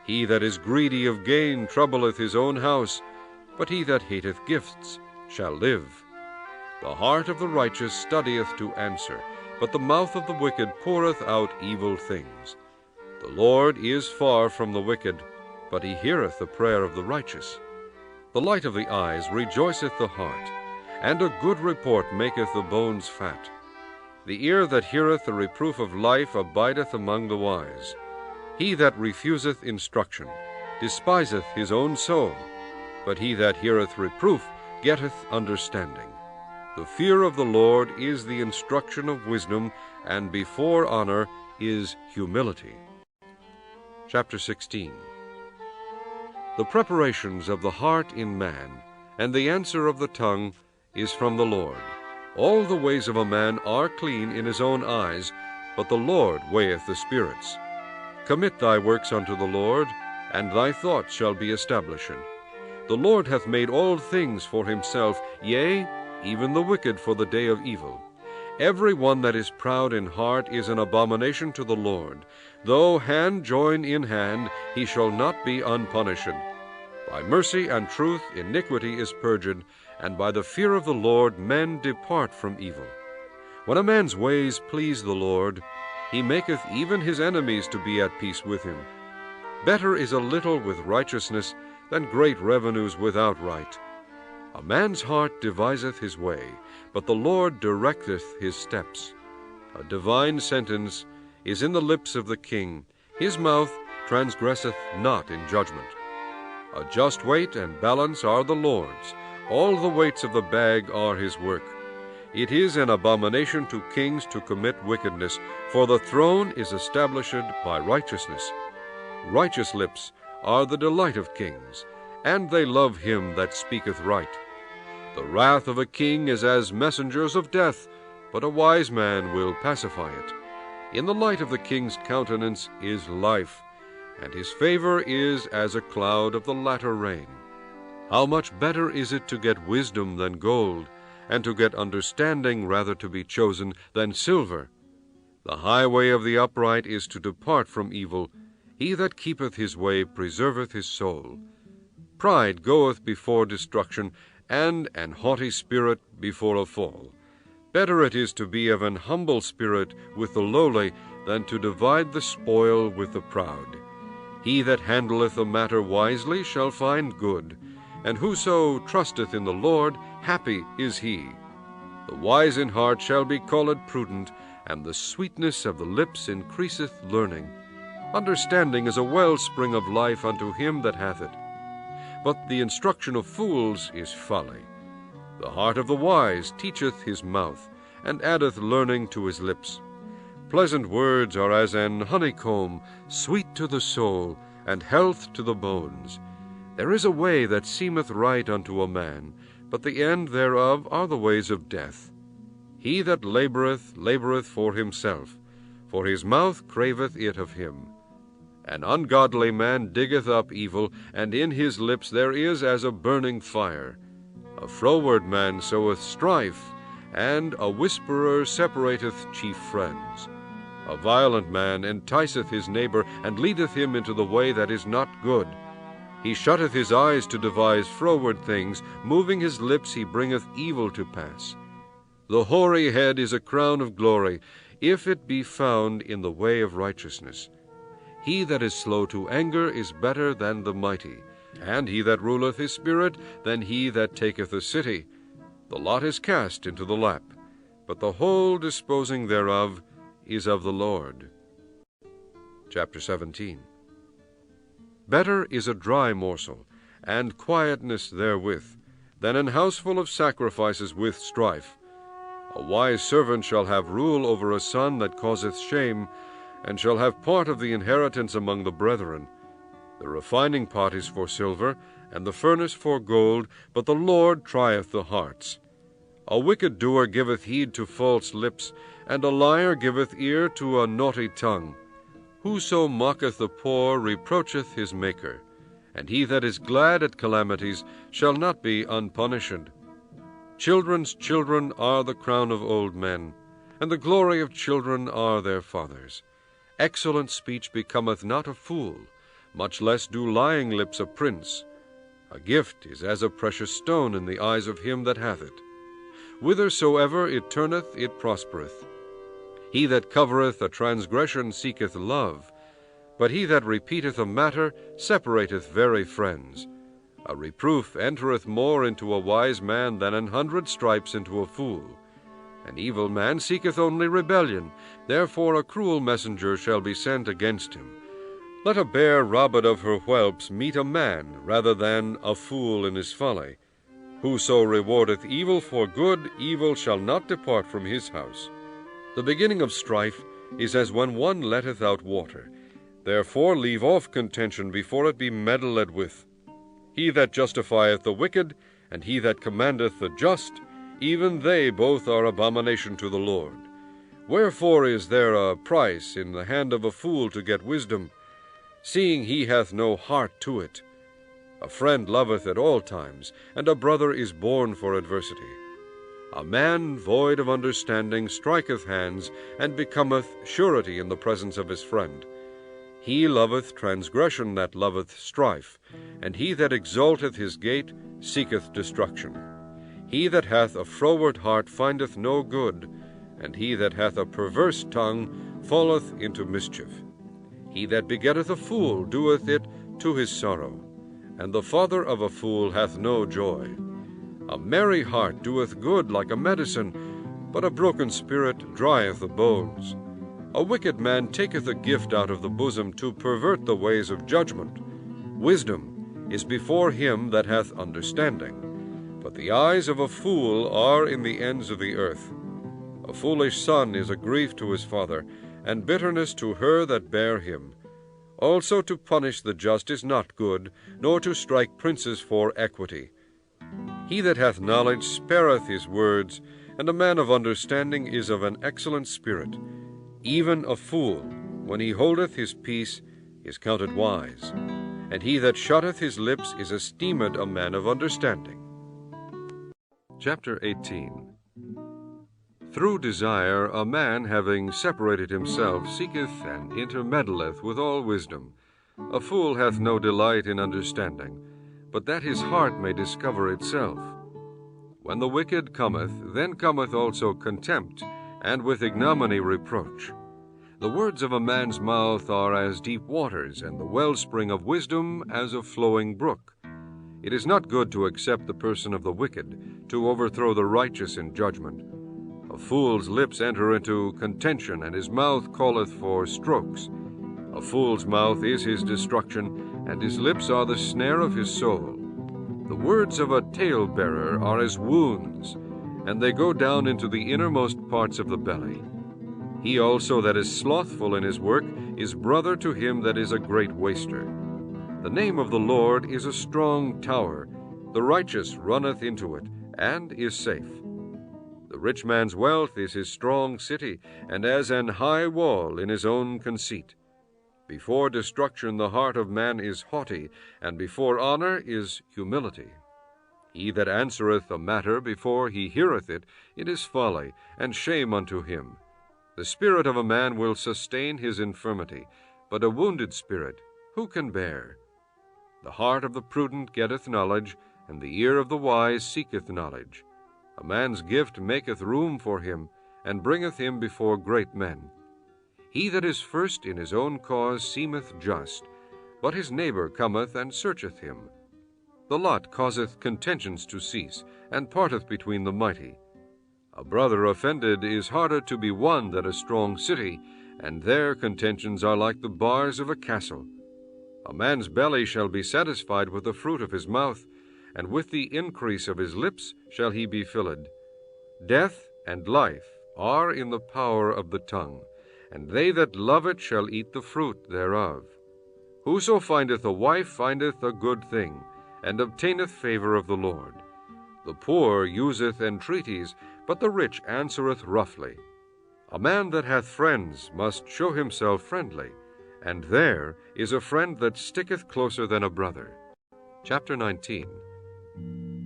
He that is greedy of gain troubleth his own house, but he that hateth gifts shall live. The heart of the righteous studieth to answer, but the mouth of the wicked poureth out evil things. The Lord is far from the wicked, but he heareth the prayer of the righteous. The light of the eyes rejoiceth the heart, and a good report maketh the bones fat. The ear that heareth the reproof of life abideth among the wise. He that refuseth instruction despiseth his own soul, but he that heareth reproof getteth understanding. The fear of the Lord is the instruction of wisdom, and before honor is humility. Chapter 16. The preparations of the heart in man, and the answer of the tongue, is from the Lord. All the ways of a man are clean in his own eyes, but the Lord weigheth the spirits. Commit thy works unto the Lord, and thy thoughts shall be established. The Lord hath made all things for himself, yea, even the wicked for the day of evil. Every one that is proud in heart is an abomination to the Lord. Though hand join in hand, he shall not be unpunished. By mercy and truth iniquity is purged, and by the fear of the Lord men depart from evil. When a man's ways please the Lord, he maketh even his enemies to be at peace with him. Better is a little with righteousness than great revenues without right. A man's heart deviseth his way, but the Lord directeth his steps. A divine sentence is in the lips of the king. His mouth transgresseth not in judgment. A just weight and balance are the Lord's. All the weights of the bag are his work. It is an abomination to kings to commit wickedness, for the throne is established by righteousness. Righteous lips are the delight of kings, and they love him that speaketh right. The wrath of a king is as messengers of death, but a wise man will pacify it. In the light of the king's countenance is life, and his favor is as a cloud of the latter rain. How much better is it to get wisdom than gold, and to get understanding rather to be chosen than silver. The highway of the upright is to depart from evil. He that keepeth his way preserveth his soul. Pride goeth before destruction, and an haughty spirit before a fall. Better it is to be of an humble spirit with the lowly than to divide the spoil with the proud. He that handleth a matter wisely shall find good, and whoso trusteth in the Lord, happy is he. The wise in heart shall be called prudent, and the sweetness of the lips increaseth learning. Understanding is a wellspring of life unto him that hath it. But the instruction of fools is folly. The heart of the wise teacheth his mouth, and addeth learning to his lips. Pleasant words are as an honeycomb, sweet to the soul, and health to the bones. There is a way that seemeth right unto a man, but the end thereof are the ways of death. He that laboureth, laboureth for himself, for his mouth craveth it of him. An ungodly man diggeth up evil, and in his lips there is as a burning fire. A froward man soweth strife, and a whisperer separateth chief friends. A violent man enticeth his neighbor, and leadeth him into the way that is not good. He shutteth his eyes to devise froward things, moving his lips he bringeth evil to pass. The hoary head is a crown of glory, if it be found in the way of righteousness. He that is slow to anger is better than the mighty, and he that ruleth his spirit than he that taketh a city. The lot is cast into the lap, but the whole disposing thereof is of the Lord. Chapter 17. Better is a dry morsel, and quietness therewith, than an house full of sacrifices with strife. A wise servant shall have rule over a son that causeth shame, and shall have part of the inheritance among the brethren. The refining pot is for silver, and the furnace for gold, but the Lord trieth the hearts. A wicked doer giveth heed to false lips, and a liar giveth ear to a naughty tongue. Whoso mocketh the poor reproacheth his Maker, and he that is glad at calamities shall not be unpunished. Children's children are the crown of old men, and the glory of children are their fathers. Excellent speech becometh not a fool, much less do lying lips a prince. A gift is as a precious stone in the eyes of him that hath it. Whithersoever it turneth, it prospereth. He that covereth a transgression seeketh love, but he that repeateth a matter separateth very friends. A reproof entereth more into a wise man than 100 stripes into a fool. An evil man seeketh only rebellion, therefore a cruel messenger shall be sent against him. Let a bear robbed of her whelps meet a man, rather than a fool in his folly. Whoso rewardeth evil for good, evil shall not depart from his house. The beginning of strife is as when one letteth out water. Therefore leave off contention before it be meddled with. He that justifieth the wicked, and he that commandeth the just, even they both are abomination to the Lord. Wherefore is there a price in the hand of a fool to get wisdom, seeing he hath no heart to it? A friend loveth at all times, and a brother is born for adversity. A man void of understanding striketh hands, and becometh surety in the presence of his friend. He loveth transgression that loveth strife, and he that exalteth his gate seeketh destruction. He that hath a froward heart findeth no good, and he that hath a perverse tongue falleth into mischief. He that begetteth a fool doeth it to his sorrow, and the father of a fool hath no joy. A merry heart doeth good like a medicine, but a broken spirit drieth the bones. A wicked man taketh a gift out of the bosom to pervert the ways of judgment. Wisdom is before him that hath understanding, but the eyes of a fool are in the ends of the earth. A foolish son is a grief to his father, and bitterness to her that bare him. Also to punish the just is not good, nor to strike princes for equity. He that hath knowledge spareth his words, and a man of understanding is of an excellent spirit. Even a fool, when he holdeth his peace, is counted wise, and he that shutteth his lips is esteemed a man of understanding. Chapter 18. Through desire a man, having separated himself, seeketh and intermeddleth with all wisdom. A fool hath no delight in understanding, but that his heart may discover itself. When the wicked cometh, then cometh also contempt, and with ignominy reproach. The words of a man's mouth are as deep waters, and the wellspring of wisdom as a flowing brook. It is not good to accept the person of the wicked, to overthrow the righteous in judgment. A fool's lips enter into contention, and his mouth calleth for strokes. A fool's mouth is his destruction, and his lips are the snare of his soul. The words of a talebearer are as wounds, and they go down into the innermost parts of the belly. He also that is slothful in his work is brother to him that is a great waster. The name of the Lord is a strong tower. The righteous runneth into it, and is safe. The rich man's wealth is his strong city, and as an high wall in his own conceit. Before destruction the heart of man is haughty, and before honor is humility. He that answereth a matter before he heareth it, it is folly, and shame unto him. The spirit of a man will sustain his infirmity, but a wounded spirit who can bear? The heart of the prudent getteth knowledge, and the ear of the wise seeketh knowledge. A man's gift maketh room for him, and bringeth him before great men. He that is first in his own cause seemeth just, but his neighbor cometh and searcheth him. The lot causeth contentions to cease, and parteth between the mighty. A brother offended is harder to be won than a strong city, and their contentions are like the bars of a castle. A man's belly shall be satisfied with the fruit of his mouth, and with the increase of his lips shall he be filled. Death and life are in the power of the tongue, and they that love it shall eat the fruit thereof. Whoso findeth a wife findeth a good thing, and obtaineth favor of the Lord. The poor useth entreaties, but the rich answereth roughly. A man that hath friends must show himself friendly, and there is a friend that sticketh closer than a brother. Chapter 19.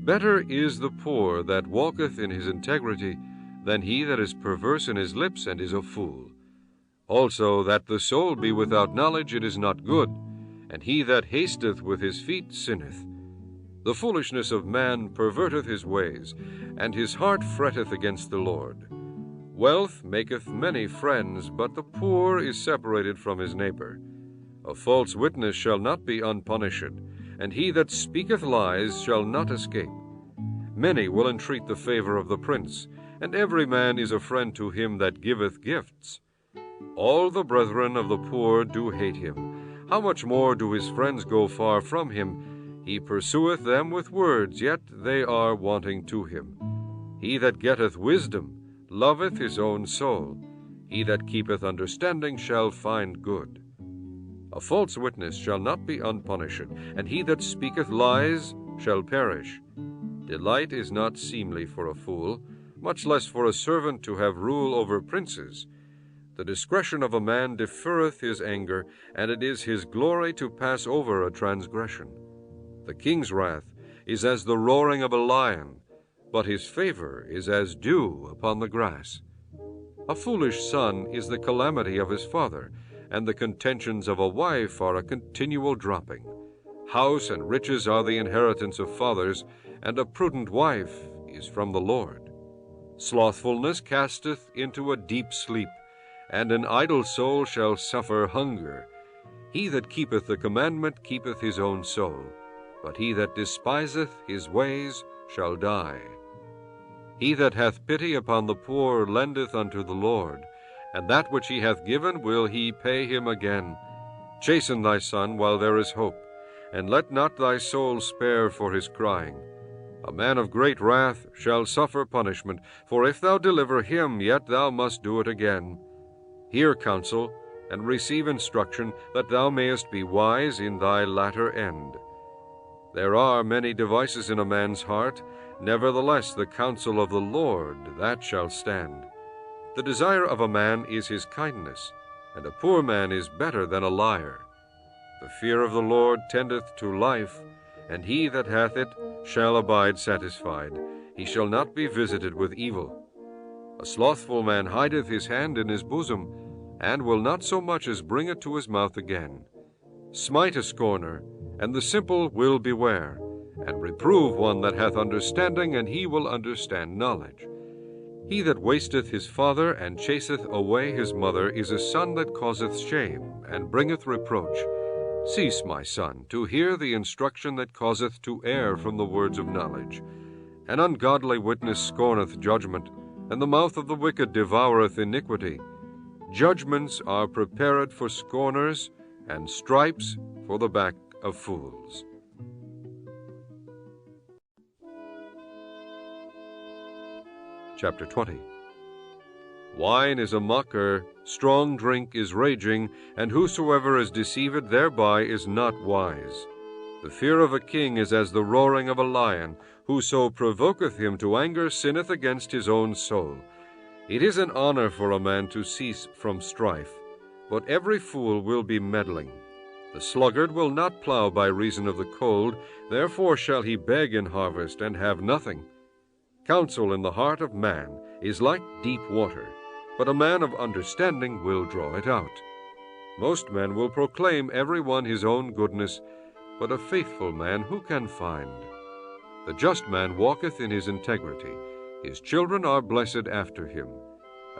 Better is the poor that walketh in his integrity than he that is perverse in his lips and is a fool. Also that the soul be without knowledge, it is not good, and he that hasteth with his feet sinneth. The foolishness of man perverteth his ways, and his heart fretteth against the Lord. Wealth maketh many friends, but the poor is separated from his neighbor. A false witness shall not be unpunished, and he that speaketh lies shall not escape. Many will entreat the favor of the prince, and every man is a friend to him that giveth gifts. All the brethren of the poor do hate him. How much more do his friends go far from him? He pursueth them with words, yet they are wanting to him. He that getteth wisdom loveth his own soul. He that keepeth understanding shall find good. A false witness shall not be unpunished, and he that speaketh lies shall perish. Delight is not seemly for a fool, much less for a servant to have rule over princes. The discretion of a man deferreth his anger, and it is his glory to pass over a transgression. The king's wrath is as the roaring of a lion, but his favor is as dew upon the grass. A foolish son is the calamity of his father, and the contentions of a wife are a continual dropping. House and riches are the inheritance of fathers, and a prudent wife is from the Lord. Slothfulness casteth into a deep sleep, and an idle soul shall suffer hunger. He that keepeth the commandment keepeth his own soul, but he that despiseth his ways shall die. He that hath pity upon the poor lendeth unto the Lord, and that which he hath given will he pay him again. Chasten thy son while there is hope, and let not thy soul spare for his crying. A man of great wrath shall suffer punishment, for if thou deliver him, yet thou must do it again. Hear counsel, and receive instruction, that thou mayest be wise in thy latter end. There are many devices in a man's heart, nevertheless the counsel of the Lord, that shall stand. The desire of a man is his kindness, and a poor man is better than a liar. The fear of the Lord tendeth to life, and he that hath it shall abide satisfied. He shall not be visited with evil. A slothful man hideth his hand in his bosom, and will not so much as bring it to his mouth again. Smite a scorner, and the simple will beware, and reprove one that hath understanding, and he will understand knowledge. He that wasteth his father and chaseth away his mother is a son that causeth shame, and bringeth reproach. Cease, my son, to hear the instruction that causeth to err from the words of knowledge. An ungodly witness scorneth judgment, and the mouth of the wicked devoureth iniquity. Judgments are prepared for scorners, and stripes for the back of fools. Chapter 20. Wine is a mocker, strong drink is raging, and whosoever is deceived thereby is not wise. The fear of a king is as the roaring of a lion. Whoso provoketh him to anger sinneth against his own soul. It is an honor for a man to cease from strife, but every fool will be meddling. The sluggard will not plow by reason of the cold, therefore shall he beg in harvest and have nothing. Counsel in the heart of man is like deep water, but a man of understanding will draw it out. Most men will proclaim every one his own goodness, but a faithful man who can find? The just man walketh in his integrity. His children are blessed after him.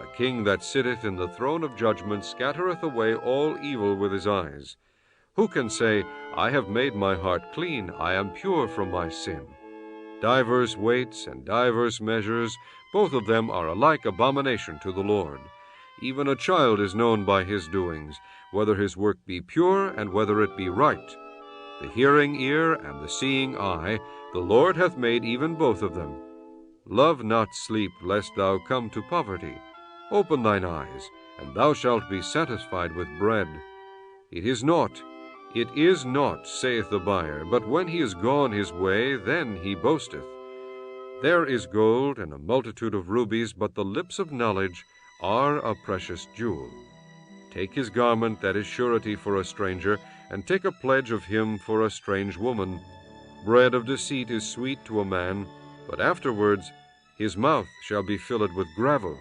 A king that sitteth in the throne of judgment scattereth away all evil with his eyes. Who can say, I have made my heart clean, I am pure from my sin? Divers weights and divers measures, both of them are alike abomination to the Lord. Even a child is known by his doings, whether his work be pure and whether it be right. The hearing ear and the seeing eye, the Lord hath made even both of them. Love not sleep, lest thou come to poverty. Open thine eyes, and thou shalt be satisfied with bread. It is naught, saith the buyer, but when he is gone his way, then he boasteth. There is gold and a multitude of rubies, but the lips of knowledge are a precious jewel. Take his garment that is surety for a stranger, and take a pledge of him for a strange woman. Bread of deceit is sweet to a man, but afterwards his mouth shall be filled with gravel.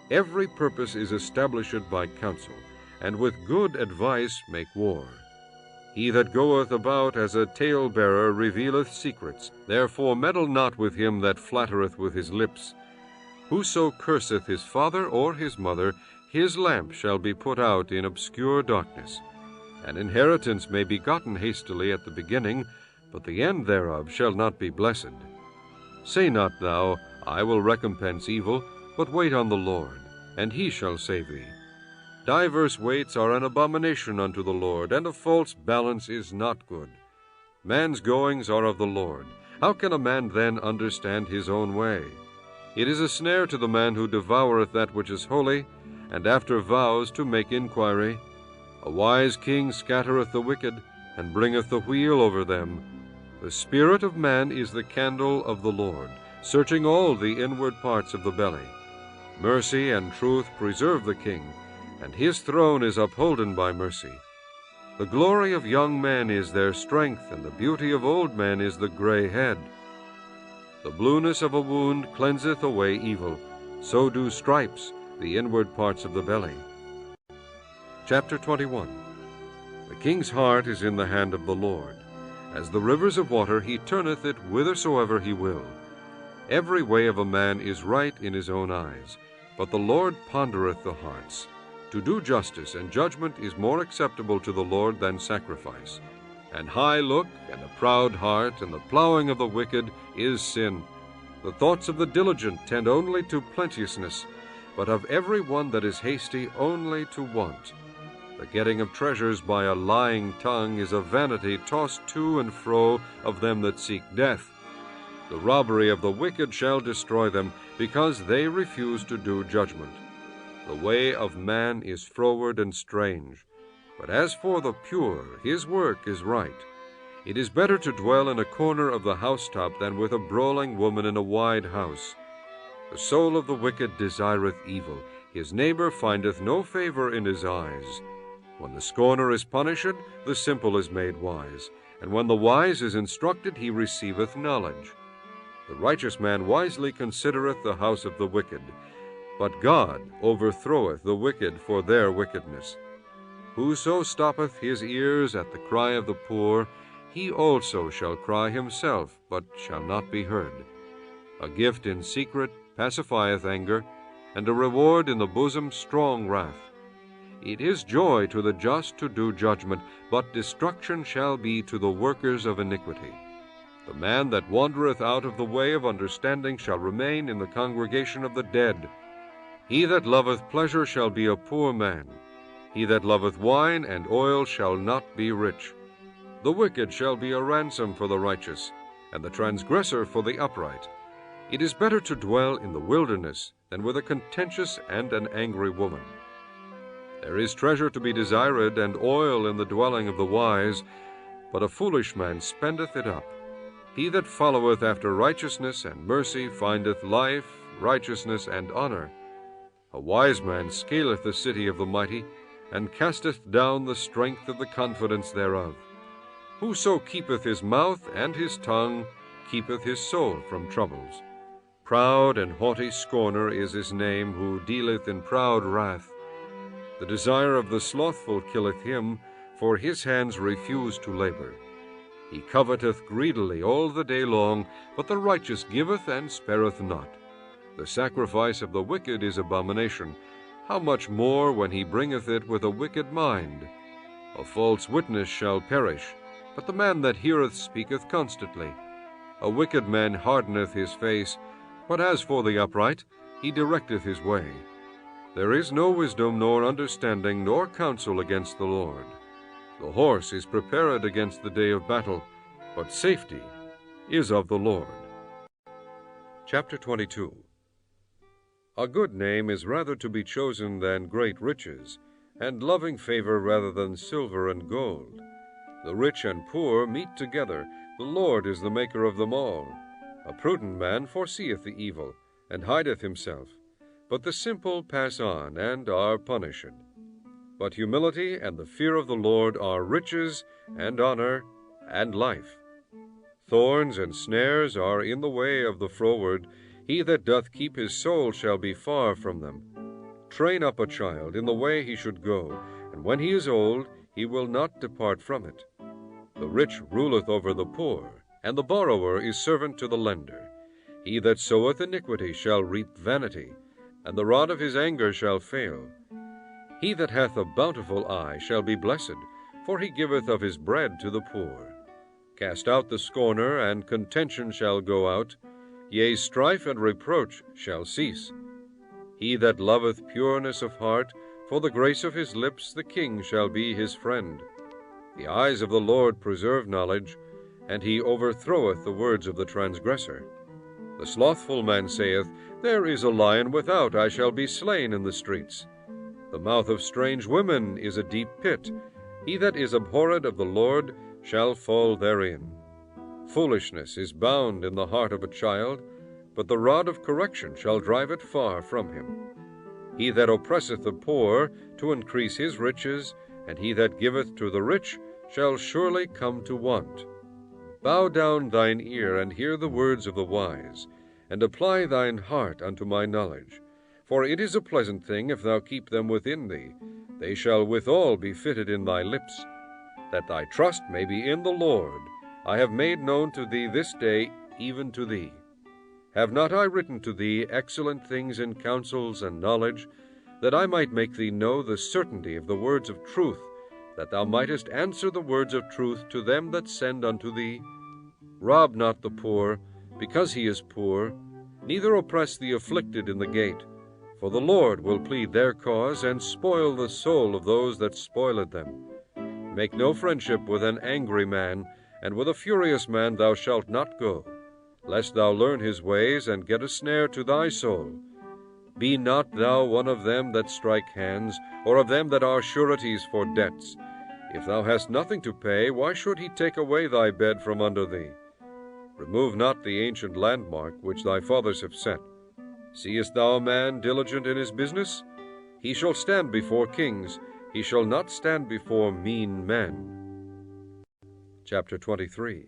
Every purpose is established by counsel, and with good advice make war. He that goeth about as a talebearer revealeth secrets. Therefore meddle not with him that flattereth with his lips. Whoso curseth his father or his mother, his lamp shall be put out in obscure darkness. An inheritance may be gotten hastily at the beginning, but the end thereof shall not be blessed. Say not thou, I will recompense evil, but wait on the Lord, and he shall save thee. Divers weights are an abomination unto the Lord, and a false balance is not good. Man's goings are of the Lord. How can a man then understand his own way? It is a snare to the man who devoureth that which is holy, and after vows to make inquiry. A wise king scattereth the wicked, and bringeth the wheel over them. The spirit of man is the candle of the Lord, searching all the inward parts of the belly. Mercy and truth preserve the king, and his throne is upholden by mercy. The glory of young men is their strength, and the beauty of old men is the gray head. The blueness of a wound cleanseth away evil, so do stripes the inward parts of the belly. Chapter 21. The king's heart is in the hand of the Lord. As the rivers of water, he turneth it whithersoever he will. Every way of a man is right in his own eyes, but the Lord pondereth the hearts. To do justice and judgment is more acceptable to the Lord than sacrifice. An high look and a proud heart and the plowing of the wicked is sin. The thoughts of the diligent tend only to plenteousness, but of every one that is hasty only to want. The getting of treasures by a lying tongue is a vanity tossed to and fro of them that seek death. The robbery of the wicked shall destroy them, because they refuse to do judgment. The way of man is froward and strange, but as for the pure, his work is right. It is better to dwell in a corner of the housetop than with a brawling woman in a wide house. The soul of the wicked desireth evil, his neighbor findeth no favor in his eyes. When the scorner is punished, the simple is made wise, and when the wise is instructed, he receiveth knowledge. The righteous man wisely considereth the house of the wicked, but God overthroweth the wicked for their wickedness. Whoso stoppeth his ears at the cry of the poor, he also shall cry himself, but shall not be heard. A gift in secret pacifieth anger, and a reward in the bosom strong wrath. It is joy to the just to do judgment, but destruction shall be to the workers of iniquity. The man that wandereth out of the way of understanding shall remain in the congregation of the dead. He that loveth pleasure shall be a poor man. He that loveth wine and oil shall not be rich. The wicked shall be a ransom for the righteous, and the transgressor for the upright. It is better to dwell in the wilderness than with a contentious and an angry woman. There is treasure to be desired, and oil in the dwelling of the wise, but a foolish man spendeth it up. He that followeth after righteousness and mercy findeth life, righteousness, and honor. A wise man scaleth the city of the mighty, and casteth down the strength of the confidence thereof. Whoso keepeth his mouth and his tongue keepeth his soul from troubles. Proud and haughty scorner is his name, who dealeth in proud wrath. The desire of the slothful killeth him, for his hands refuse to labor. He coveteth greedily all the day long, but the righteous giveth and spareth not. The sacrifice of the wicked is abomination. How much more when he bringeth it with a wicked mind? A false witness shall perish, but the man that heareth speaketh constantly. A wicked man hardeneth his face, but as for the upright, he directeth his way. There is no wisdom, nor understanding, nor counsel against the Lord. The horse is prepared against the day of battle, but safety is of the Lord. Chapter 22. A good name is rather to be chosen than great riches, and loving favor rather than silver and gold. The rich and poor meet together, the Lord is the maker of them all. A prudent man foreseeth the evil, and hideth himself, but the simple pass on, and are punished. But humility and the fear of the Lord are riches, and honor, and life. Thorns and snares are in the way of the froward. He that doth keep his soul shall be far from them. Train up a child in the way he should go, and when he is old, he will not depart from it. The rich ruleth over the poor, and the borrower is servant to the lender. He that soweth iniquity shall reap vanity, and the rod of his anger shall fail. He that hath a bountiful eye shall be blessed, for he giveth of his bread to the poor. Cast out the scorner, and contention shall go out, yea, strife and reproach shall cease. He that loveth pureness of heart, for the grace of his lips the king shall be his friend. The eyes of the Lord preserve knowledge, and he overthroweth the words of the transgressor. The slothful man saith, There is a lion without, I shall be slain in the streets. The mouth of strange women is a deep pit. He that is abhorred of the Lord shall fall therein. Foolishness is bound in the heart of a child, but the rod of correction shall drive it far from him. He that oppresseth the poor to increase his riches, and he that giveth to the rich shall surely come to want. Bow down thine ear, and hear the words of the wise, and apply thine heart unto my knowledge. For it is a pleasant thing if thou keep them within thee. They shall withal be fitted in thy lips. That thy trust may be in the Lord, I have made known to thee this day, even to thee. Have not I written to thee excellent things in counsels and knowledge, that I might make thee know the certainty of the words of truth, that thou mightest answer the words of truth to them that send unto thee? Rob not the poor, because he is poor, neither oppress the afflicted in the gate. For the Lord will plead their cause, and spoil the soul of those that spoiled them. Make no friendship with an angry man, and with a furious man thou shalt not go, lest thou learn his ways, and get a snare to thy soul. Be not thou one of them that strike hands, or of them that are sureties for debts. If thou hast nothing to pay, why should he take away thy bed from under thee? Remove not the ancient landmark which thy fathers have set. Seest thou a man diligent in his business? He shall stand before kings, he shall not stand before mean men. Chapter 23.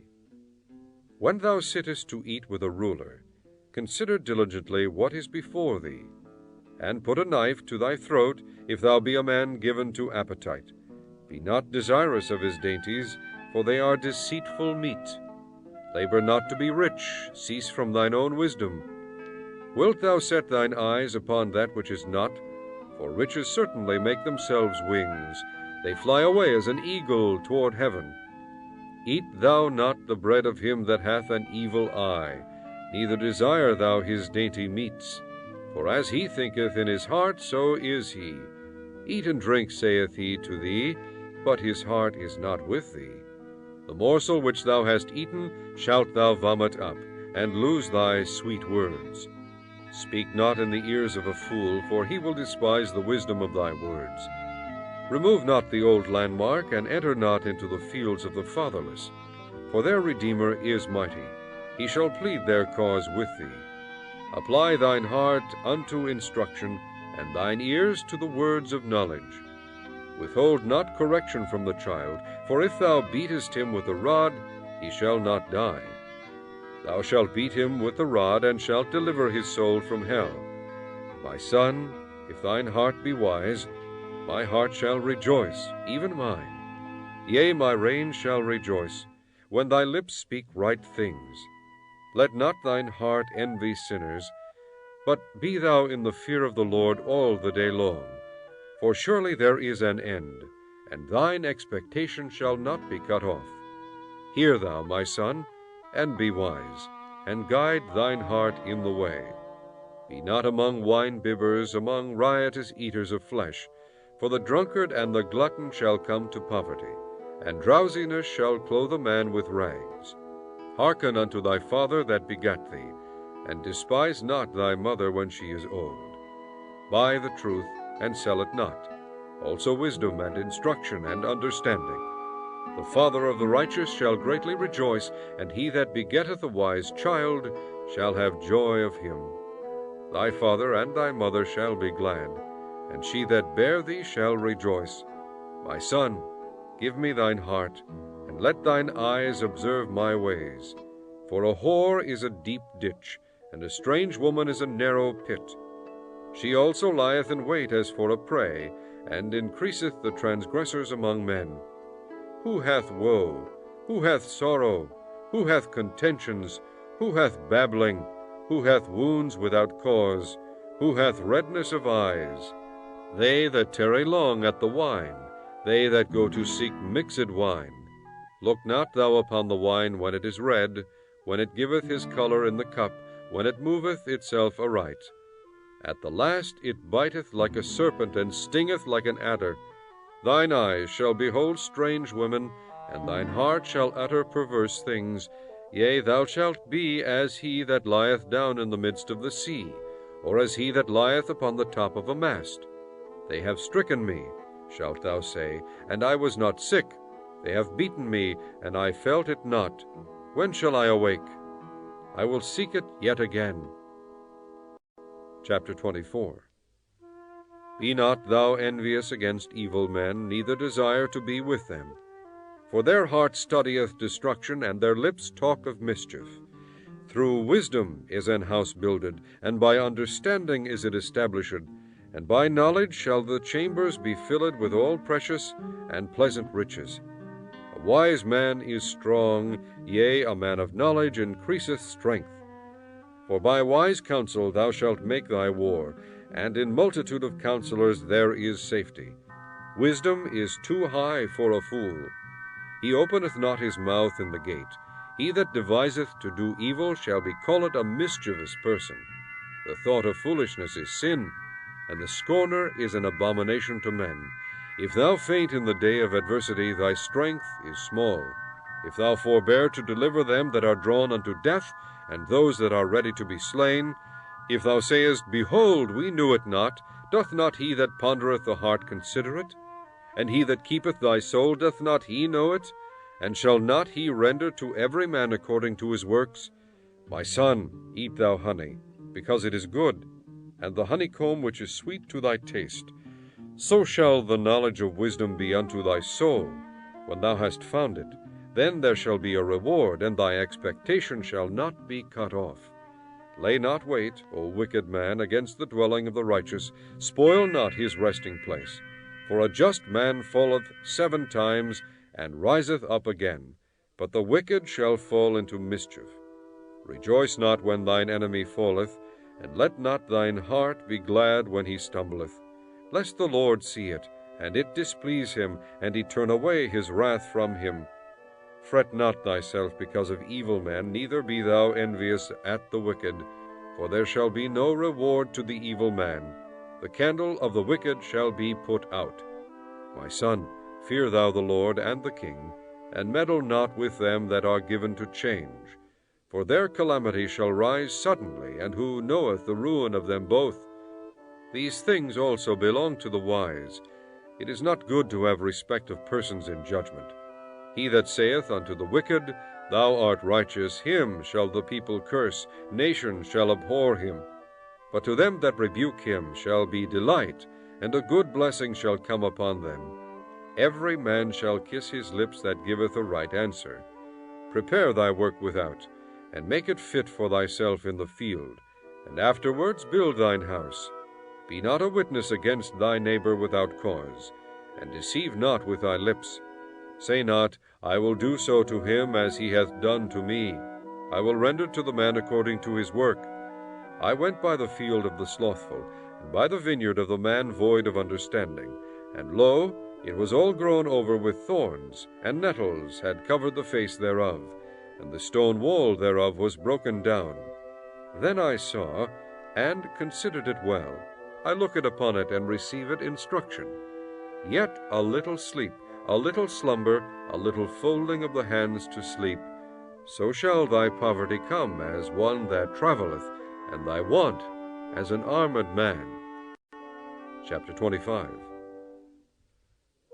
When thou sittest to eat with a ruler, consider diligently what is before thee, and put a knife to thy throat, if thou be a man given to appetite. Be not desirous of his dainties, for they are deceitful meat. Labor not to be rich, cease from thine own wisdom. Wilt thou set thine eyes upon that which is not? For riches certainly make themselves wings. They fly away as an eagle toward heaven. Eat thou not the bread of him that hath an evil eye, neither desire thou his dainty meats. For as he thinketh in his heart, so is he. Eat and drink, saith he to thee, but his heart is not with thee. The morsel which thou hast eaten shalt thou vomit up, and lose thy sweet words. Speak not in the ears of a fool, for he will despise the wisdom of thy words. Remove not the old landmark, and enter not into the fields of the fatherless. For their Redeemer is mighty. He shall plead their cause with thee. Apply thine heart unto instruction, and thine ears to the words of knowledge. Withhold not correction from the child, for if thou beatest him with a rod, he shall not die. Thou shalt beat him with the rod, and shalt deliver his soul from hell. My son, if thine heart be wise, my heart shall rejoice, even mine. Yea, my reins shall rejoice, when thy lips speak right things. Let not thine heart envy sinners, but be thou in the fear of the Lord all the day long. For surely there is an end, and thine expectation shall not be cut off. Hear thou, my son, and be wise, and guide thine heart in the way. Be not among wine-bibbers, among riotous eaters of flesh, for the drunkard and the glutton shall come to poverty, and drowsiness shall clothe a man with rags. Hearken unto thy father that begat thee, and despise not thy mother when she is old. Buy the truth, and sell it not, also wisdom and instruction and understanding. The father of the righteous shall greatly rejoice, and he that begetteth a wise child shall have joy of him. Thy father and thy mother shall be glad, and she that bare thee shall rejoice. My son, give me thine heart, and let thine eyes observe my ways. For a whore is a deep ditch, and a strange woman is a narrow pit. She also lieth in wait as for a prey, and increaseth the transgressors among men. Who hath woe? Who hath sorrow? Who hath contentions? Who hath babbling? Who hath wounds without cause? Who hath redness of eyes? They that tarry long at the wine, they that go to seek mixed wine. Look not thou upon the wine when it is red, when it giveth his color in the cup, when it moveth itself aright. At the last it biteth like a serpent, and stingeth like an adder. Thine eyes shall behold strange women, and thine heart shall utter perverse things. Yea, thou shalt be as he that lieth down in the midst of the sea, or as he that lieth upon the top of a mast. They have stricken me, shalt thou say, and I was not sick. They have beaten me, and I felt it not. When shall I awake? I will seek it yet again. Chapter 24. Be not thou envious against evil men, neither desire to be with them. For their heart studieth destruction, and their lips talk of mischief. Through wisdom is an house builded, and by understanding is it established, and by knowledge shall the chambers be filled with all precious and pleasant riches. A wise man is strong, yea, a man of knowledge increaseth strength. For by wise counsel thou shalt make thy war, and in multitude of counselors there is safety. Wisdom is too high for a fool. He openeth not his mouth in the gate. He that deviseth to do evil shall be called a mischievous person. The thought of foolishness is sin, and the scorner is an abomination to men. If thou faint in the day of adversity, thy strength is small. If thou forbear to deliver them that are drawn unto death, and those that are ready to be slain, if thou sayest, Behold, we knew it not, doth not he that pondereth the heart consider it? And he that keepeth thy soul, doth not he know it? And shall not he render to every man according to his works? My son, eat thou honey, because it is good, and the honeycomb which is sweet to thy taste. So shall the knowledge of wisdom be unto thy soul, when thou hast found it. Then there shall be a reward, and thy expectation shall not be cut off. Lay not wait, O wicked man, against the dwelling of the righteous. Spoil not his resting place. For a just man falleth 7 times, and riseth up again, but the wicked shall fall into mischief. Rejoice not when thine enemy falleth, and let not thine heart be glad when he stumbleth, lest the Lord see it, and it displease him, and he turn away his wrath from him. Fret not thyself because of evil men, neither be thou envious at the wicked, for there shall be no reward to the evil man. The candle of the wicked shall be put out. My son, fear thou the Lord and the king, and meddle not with them that are given to change. For their calamity shall rise suddenly, and who knoweth the ruin of them both? These things also belong to the wise. It is not good to have respect of persons in judgment. He that saith unto the wicked, Thou art righteous, him shall the people curse, nations shall abhor him. But to them that rebuke him shall be delight, and a good blessing shall come upon them. Every man shall kiss his lips that giveth a right answer. Prepare thy work without, and make it fit for thyself in the field, and afterwards build thine house. Be not a witness against thy neighbor without cause, and deceive not with thy lips. Say not, I will do so to him as he hath done to me. I will render to the man according to his work. I went by the field of the slothful, and by the vineyard of the man void of understanding. And lo, It was all grown over with thorns, and nettles had covered the face thereof, and the stone wall thereof was broken down. Then I saw, and considered it well. I looked upon it, and received instruction. Yet a little sleep, a little slumber, a little folding of the hands to sleep, so shall thy poverty come as one that travelleth, and thy want as an armed man. Chapter 25.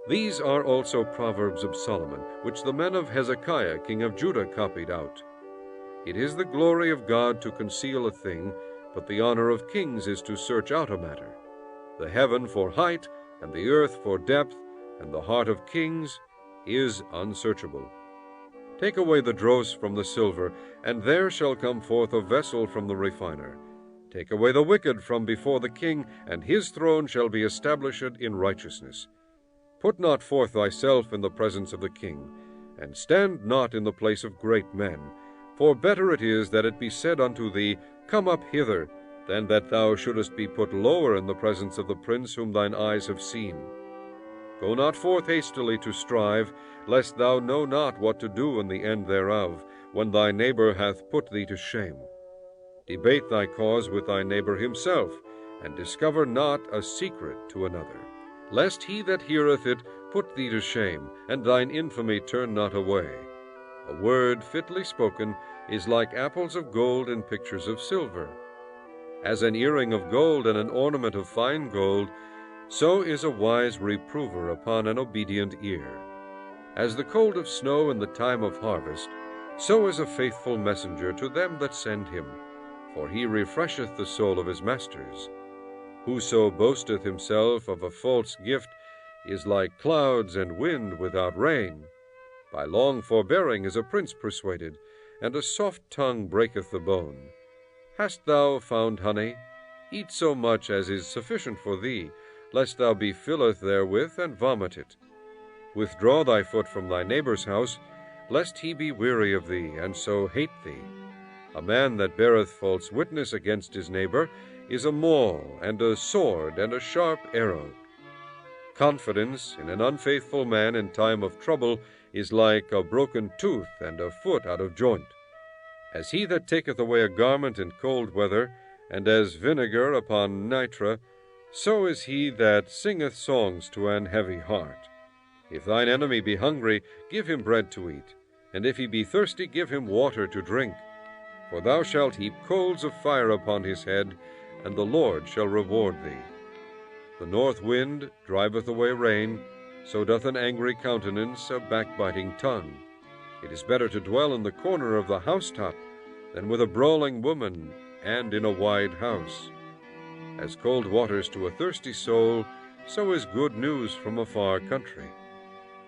These are also Proverbs of Solomon, which the men of Hezekiah king of Judah copied out. It is the glory of God to conceal a thing, but the honor of kings is to search out a matter. The heaven for height, and the earth for depth, and the heart of kings is unsearchable. Take away the dross from the silver, and there shall come forth a vessel from the refiner. Take away the wicked from before the king, and his throne shall be established in righteousness. Put not forth thyself in the presence of the king, and stand not in the place of great men. For better it is that it be said unto thee, Come up hither, than that thou shouldest be put lower in the presence of the prince whom thine eyes have seen. Go not forth hastily to strive, lest thou know not what to do in the end thereof, when thy neighbor hath put thee to shame. Debate thy cause with thy neighbor himself, and discover not a secret to another, lest he that heareth it put thee to shame, and thine infamy turn not away. A word fitly spoken is like apples of gold in pictures of silver. As an earring of gold and an ornament of fine gold, so is a wise reprover upon an obedient ear. As the cold of snow in the time of harvest, so is a faithful messenger to them that send him, for he refresheth the soul of his masters. Whoso boasteth himself of a false gift is like clouds and wind without rain. By long forbearing is a prince persuaded, and a soft tongue breaketh the bone. Hast thou found honey? Eat so much as is sufficient for thee, lest thou be filled therewith, and vomit it. Withdraw thy foot from thy neighbor's house, lest he be weary of thee, and so hate thee. A man that beareth false witness against his neighbor is a maul, and a sword, and a sharp arrow. Confidence in an unfaithful man in time of trouble is like a broken tooth and a foot out of joint. As he that taketh away a garment in cold weather, and as vinegar upon nitre, so is he that singeth songs to an heavy heart. If thine enemy be hungry, give him bread to eat, and if he be thirsty, give him water to drink. For thou shalt heap coals of fire upon his head, and the Lord shall reward thee. The north wind driveth away rain, so doth an angry countenance a backbiting tongue. It is better to dwell in the corner of the housetop than with a brawling woman and in a wide house. As cold waters to a thirsty soul, so is good news from a far country.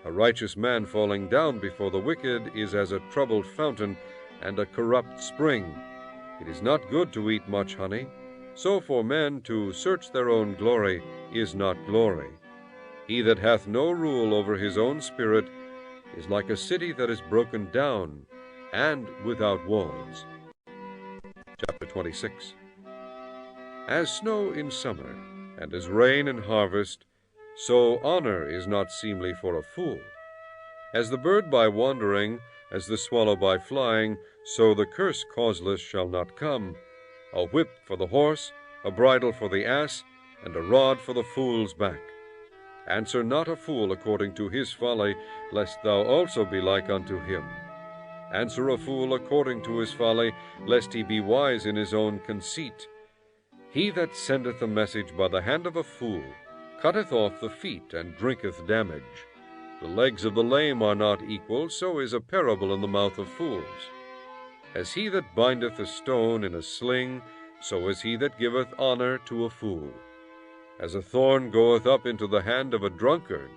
A righteous man falling down before the wicked is as a troubled fountain and a corrupt spring. It is not good to eat much honey, so for men to search their own glory is not glory. He that hath no rule over his own spirit is like a city that is broken down and without walls. Chapter 26. As snow in summer, and as rain in harvest, so honor is not seemly for a fool. As the bird by wandering, as the swallow by flying, so the curse causeless shall not come. A whip for the horse, a bridle for the ass, and a rod for the fool's back. Answer not a fool according to his folly, lest thou also be like unto him. Answer a fool according to his folly, lest he be wise in his own conceit. He that sendeth a message by the hand of a fool cutteth off the feet, and drinketh damage. The legs of the lame are not equal, so is a parable in the mouth of fools. As he that bindeth a stone in a sling, so is he that giveth honor to a fool. As a thorn goeth up into the hand of a drunkard,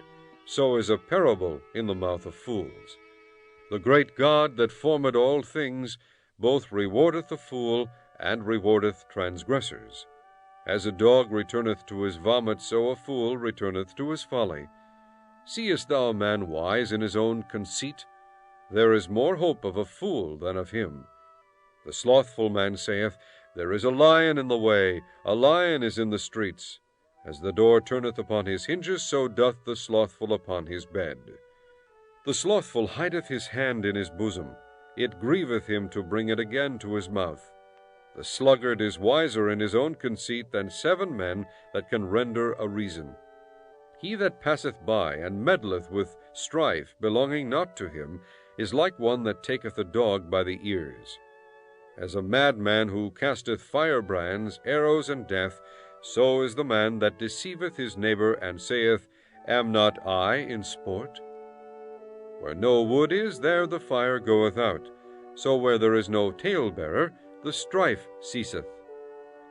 so is a parable in the mouth of fools. The great God that formed all things both rewardeth the fool and rewardeth transgressors. As a dog returneth to his vomit, so a fool returneth to his folly. Seest thou a man wise in his own conceit? There is more hope of a fool than of him. The slothful man saith, There is a lion in the way, a lion is in the streets. As the door turneth upon his hinges, so doth the slothful upon his bed. The slothful hideth his hand in his bosom, it grieveth him to bring it again to his mouth. The sluggard is wiser in his own conceit than 7 men that can render a reason. He that passeth by, and meddleth with strife belonging not to him, is like one that taketh a dog by the ears. As a madman who casteth firebrands, arrows, and death, so is the man that deceiveth his neighbor, and saith, Am not I in sport? Where no wood is, there the fire goeth out. So where there is no talebearer, the strife ceaseth.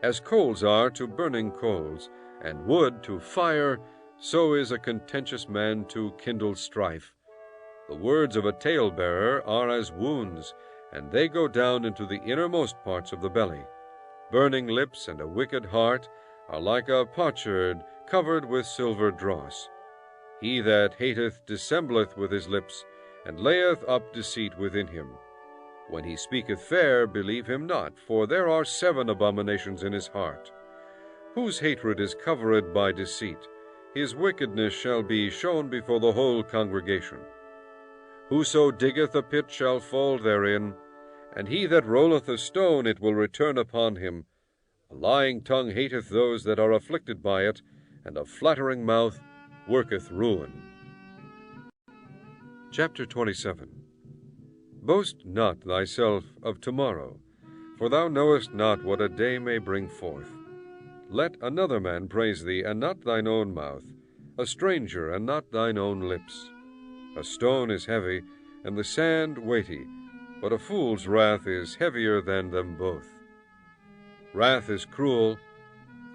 As coals are to burning coals, and wood to fire, so is a contentious man to kindle strife. The words of a talebearer are as wounds, and they go down into the innermost parts of the belly. Burning lips and a wicked heart are like a potsherd covered with silver dross. He that hateth dissembleth with his lips, and layeth up deceit within him. When he speaketh fair, believe him not, for there are 7 abominations in his heart. Whose hatred is covered by deceit, his wickedness shall be shown before the whole congregation. Whoso diggeth a pit shall fall therein, and he that rolleth a stone, it will return upon him. A lying tongue hateth those that are afflicted by it, and a flattering mouth worketh ruin. Chapter 27. Boast not thyself of tomorrow, for thou knowest not what a day may bring forth. Let another man praise thee, and not thine own mouth, a stranger, and not thine own lips. A stone is heavy, and the sand weighty, but a fool's wrath is heavier than them both. Wrath is cruel,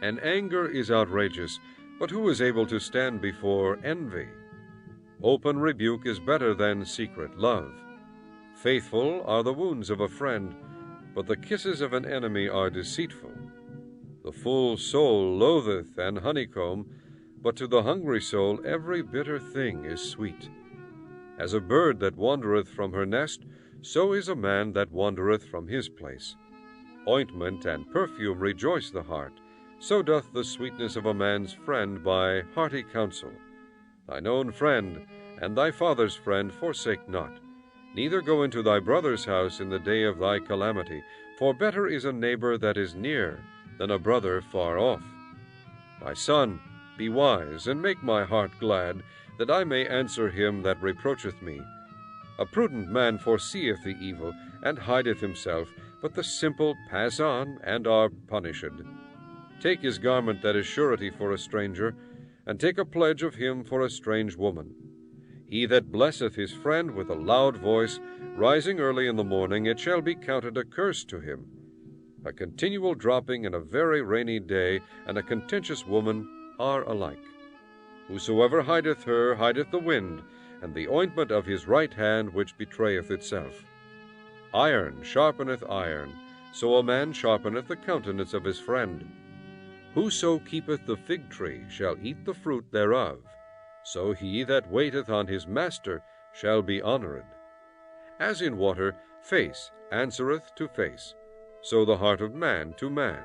and anger is outrageous, but who is able to stand before envy? Open rebuke is better than secret love. Faithful are the wounds of a friend, but the kisses of an enemy are deceitful. The full soul loatheth an honeycomb, but to the hungry soul every bitter thing is sweet. As a bird that wandereth from her nest, so is a man that wandereth from his place. Ointment and perfume rejoice the heart, so doth the sweetness of a man's friend by hearty counsel. Thine own friend and thy father's friend forsake not, neither go into thy brother's house in the day of thy calamity, for better is a neighbor that is near than a brother far off. My son, be wise, and make my heart glad, that I may answer him that reproacheth me. A prudent man foreseeth the evil, and hideth himself, but the simple pass on, and are punished. Take his garment that is surety for a stranger, and take a pledge of him for a strange woman. He that blesseth his friend with a loud voice, rising early in the morning, it shall be counted a curse to him. A continual dropping in a very rainy day, and a contentious woman are alike. Whosoever hideth her hideth the wind, and the ointment of his right hand which betrayeth itself. Iron sharpeneth iron, so a man sharpeneth the countenance of his friend. Whoso keepeth the fig tree shall eat the fruit thereof, so he that waiteth on his master shall be honored. As in water face answereth to face, so the heart of man to man.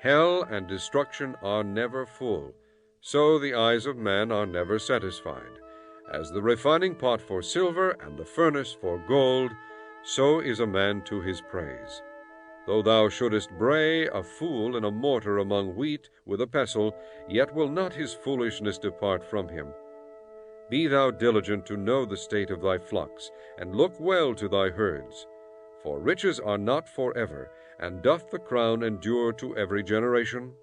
Hell and destruction are never full, so the eyes of man are never satisfied. As the refining pot for silver and the furnace for gold, so is a man to his praise. Though thou shouldest bray a fool in a mortar among wheat with a pestle, yet will not his foolishness depart from him. Be thou diligent to know the state of thy flocks, and look well to thy herds. For riches are not forever, and doth the crown endure to every generation?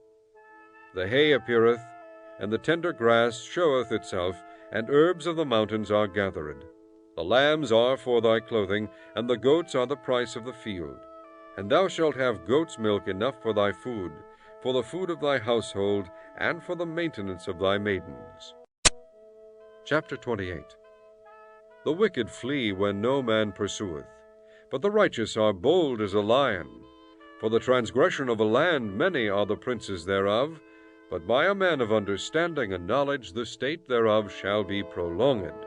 The hay appeareth, and the tender grass showeth itself, and herbs of the mountains are gathered. The lambs are for thy clothing, and the goats are the price of the field. And thou shalt have goat's milk enough for thy food, for the food of thy household, and for the maintenance of thy maidens. Chapter 28. The wicked flee when no man pursueth, but the righteous are bold as a lion. For the transgression of a land many are the princes thereof, but by a man of understanding and knowledge the state thereof shall be prolonged.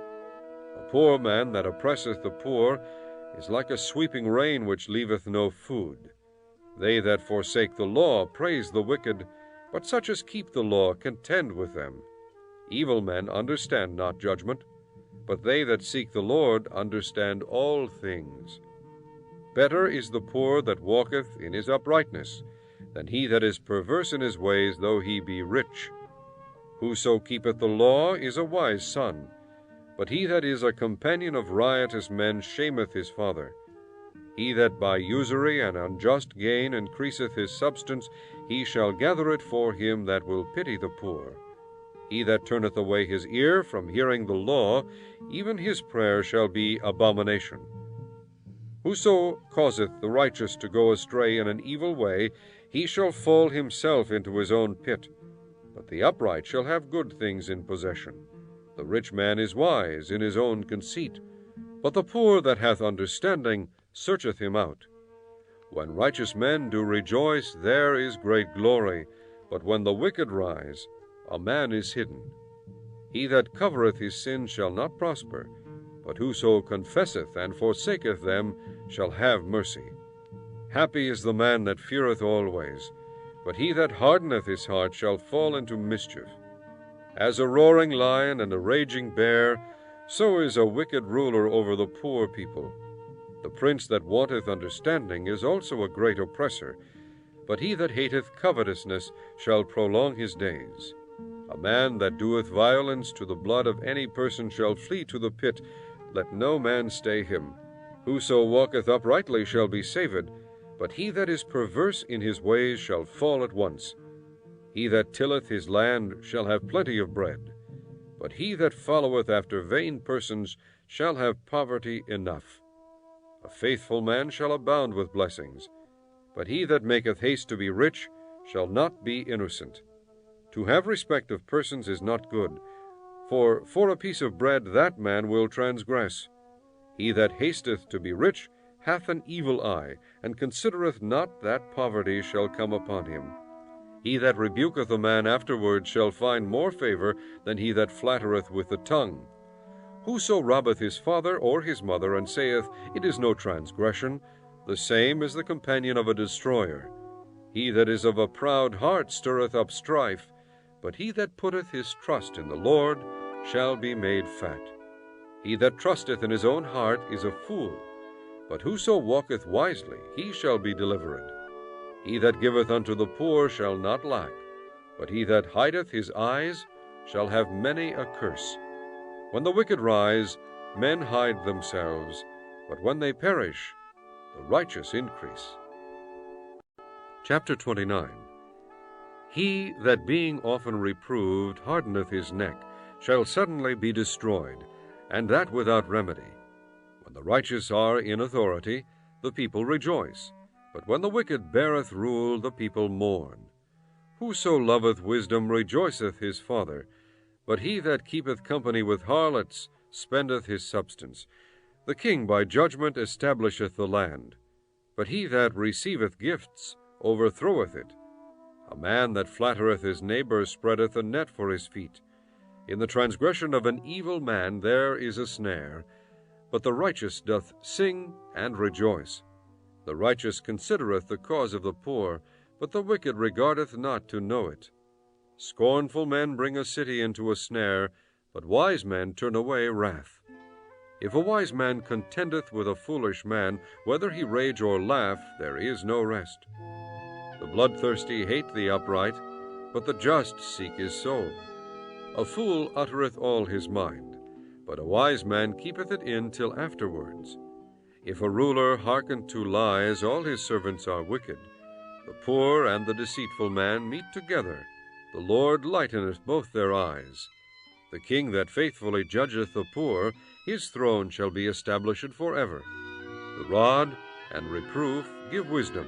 A poor man that oppresseth the poor is like a sweeping rain which leaveth no food. They that forsake the law praise the wicked, but such as keep the law contend with them. Evil men understand not judgment, but they that seek the Lord understand all things. Better is the poor that walketh in his uprightness, than he that is perverse in his ways, though he be rich. Whoso keepeth the law is a wise son, but he that is a companion of riotous men shameth his father. He that by usury and unjust gain increaseth his substance, he shall gather it for him that will pity the poor. He that turneth away his ear from hearing the law, even his prayer shall be abomination. Whoso causeth the righteous to go astray in an evil way, he shall fall himself into his own pit. But the upright shall have good things in possession. The rich man is wise in his own conceit, but the poor that hath understanding searcheth him out. When righteous men do rejoice, there is great glory, but when the wicked rise, a man is hidden. He that covereth his sins shall not prosper, but whoso confesseth and forsaketh them shall have mercy. Happy is the man that feareth always, but he that hardeneth his heart shall fall into mischief. As a roaring lion and a raging bear, so is a wicked ruler over the poor people. The prince that wanteth understanding is also a great oppressor, but he that hateth covetousness shall prolong his days. A man that doeth violence to the blood of any person shall flee to the pit. Let no man stay him. Whoso walketh uprightly shall be saved, but he that is perverse in his ways shall fall at once. He that tilleth his land shall have plenty of bread, but he that followeth after vain persons shall have poverty enough. A faithful man shall abound with blessings, but he that maketh haste to be rich shall not be innocent. To have respect of persons is not good, for a piece of bread that man will transgress. He that hasteth to be rich hath an evil eye, and considereth not that poverty shall come upon him. He that rebuketh a man afterward shall find more favor than he that flattereth with the tongue. Whoso robbeth his father or his mother, and saith, It is no transgression, the same is the companion of a destroyer. He that is of a proud heart stirreth up strife, but he that putteth his trust in the Lord shall be made fat. He that trusteth in his own heart is a fool, but whoso walketh wisely, he shall be delivered. He that giveth unto the poor shall not lack, but he that hideth his eyes shall have many a curse. When the wicked rise, men hide themselves, but when they perish, the righteous increase. Chapter 29. He that being often reproved hardeneth his neck shall suddenly be destroyed, and that without remedy. When the righteous are in authority, the people rejoice, but when the wicked beareth rule, the people mourn. Whoso loveth wisdom rejoiceth his father, but he that keepeth company with harlots spendeth his substance. The king by judgment establisheth the land, but he that receiveth gifts overthroweth it. A man that flattereth his neighbor spreadeth a net for his feet. In the transgression of an evil man there is a snare, but the righteous doth sing and rejoice. The righteous considereth the cause of the poor, but the wicked regardeth not to know it. Scornful men bring a city into a snare, but wise men turn away wrath. If a wise man contendeth with a foolish man, whether he rage or laugh, there is no rest. The bloodthirsty hate the upright, but the just seek his soul. A fool uttereth all his mind, but a wise man keepeth it in till afterwards. If a ruler hearken to lies, all his servants are wicked. The poor and the deceitful man meet together. The Lord lighteneth both their eyes. The king that faithfully judgeth the poor, his throne shall be established forever. The rod and reproof give wisdom,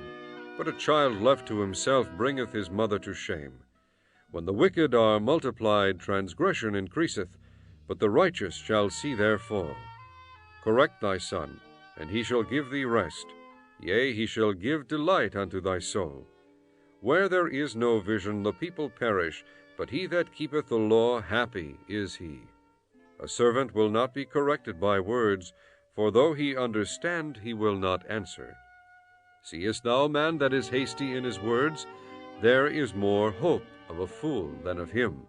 but a child left to himself bringeth his mother to shame. When the wicked are multiplied, transgression increaseth, but the righteous shall see their fall. Correct thy son, and he shall give thee rest. Yea, he shall give delight unto thy soul. Where there is no vision, the people perish, but he that keepeth the law, happy is he. A servant will not be corrected by words, for though he understand, he will not answer. Seest thou a man that is hasty in his words? There is more hope of a fool than of him.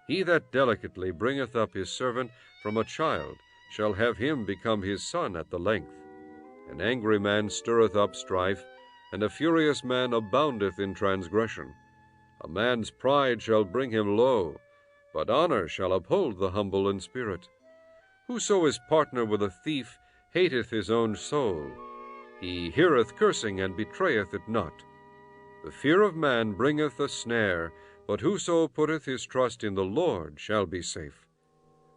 He that delicately bringeth up his servant from a child shall have him become his son at the length. An angry man stirreth up strife, and a furious man aboundeth in transgression. A man's pride shall bring him low, but honor shall uphold the humble in spirit. Whoso is partner with a thief hateth his own soul. He heareth cursing and betrayeth it not. The fear of man bringeth a snare, but whoso putteth his trust in the Lord shall be safe.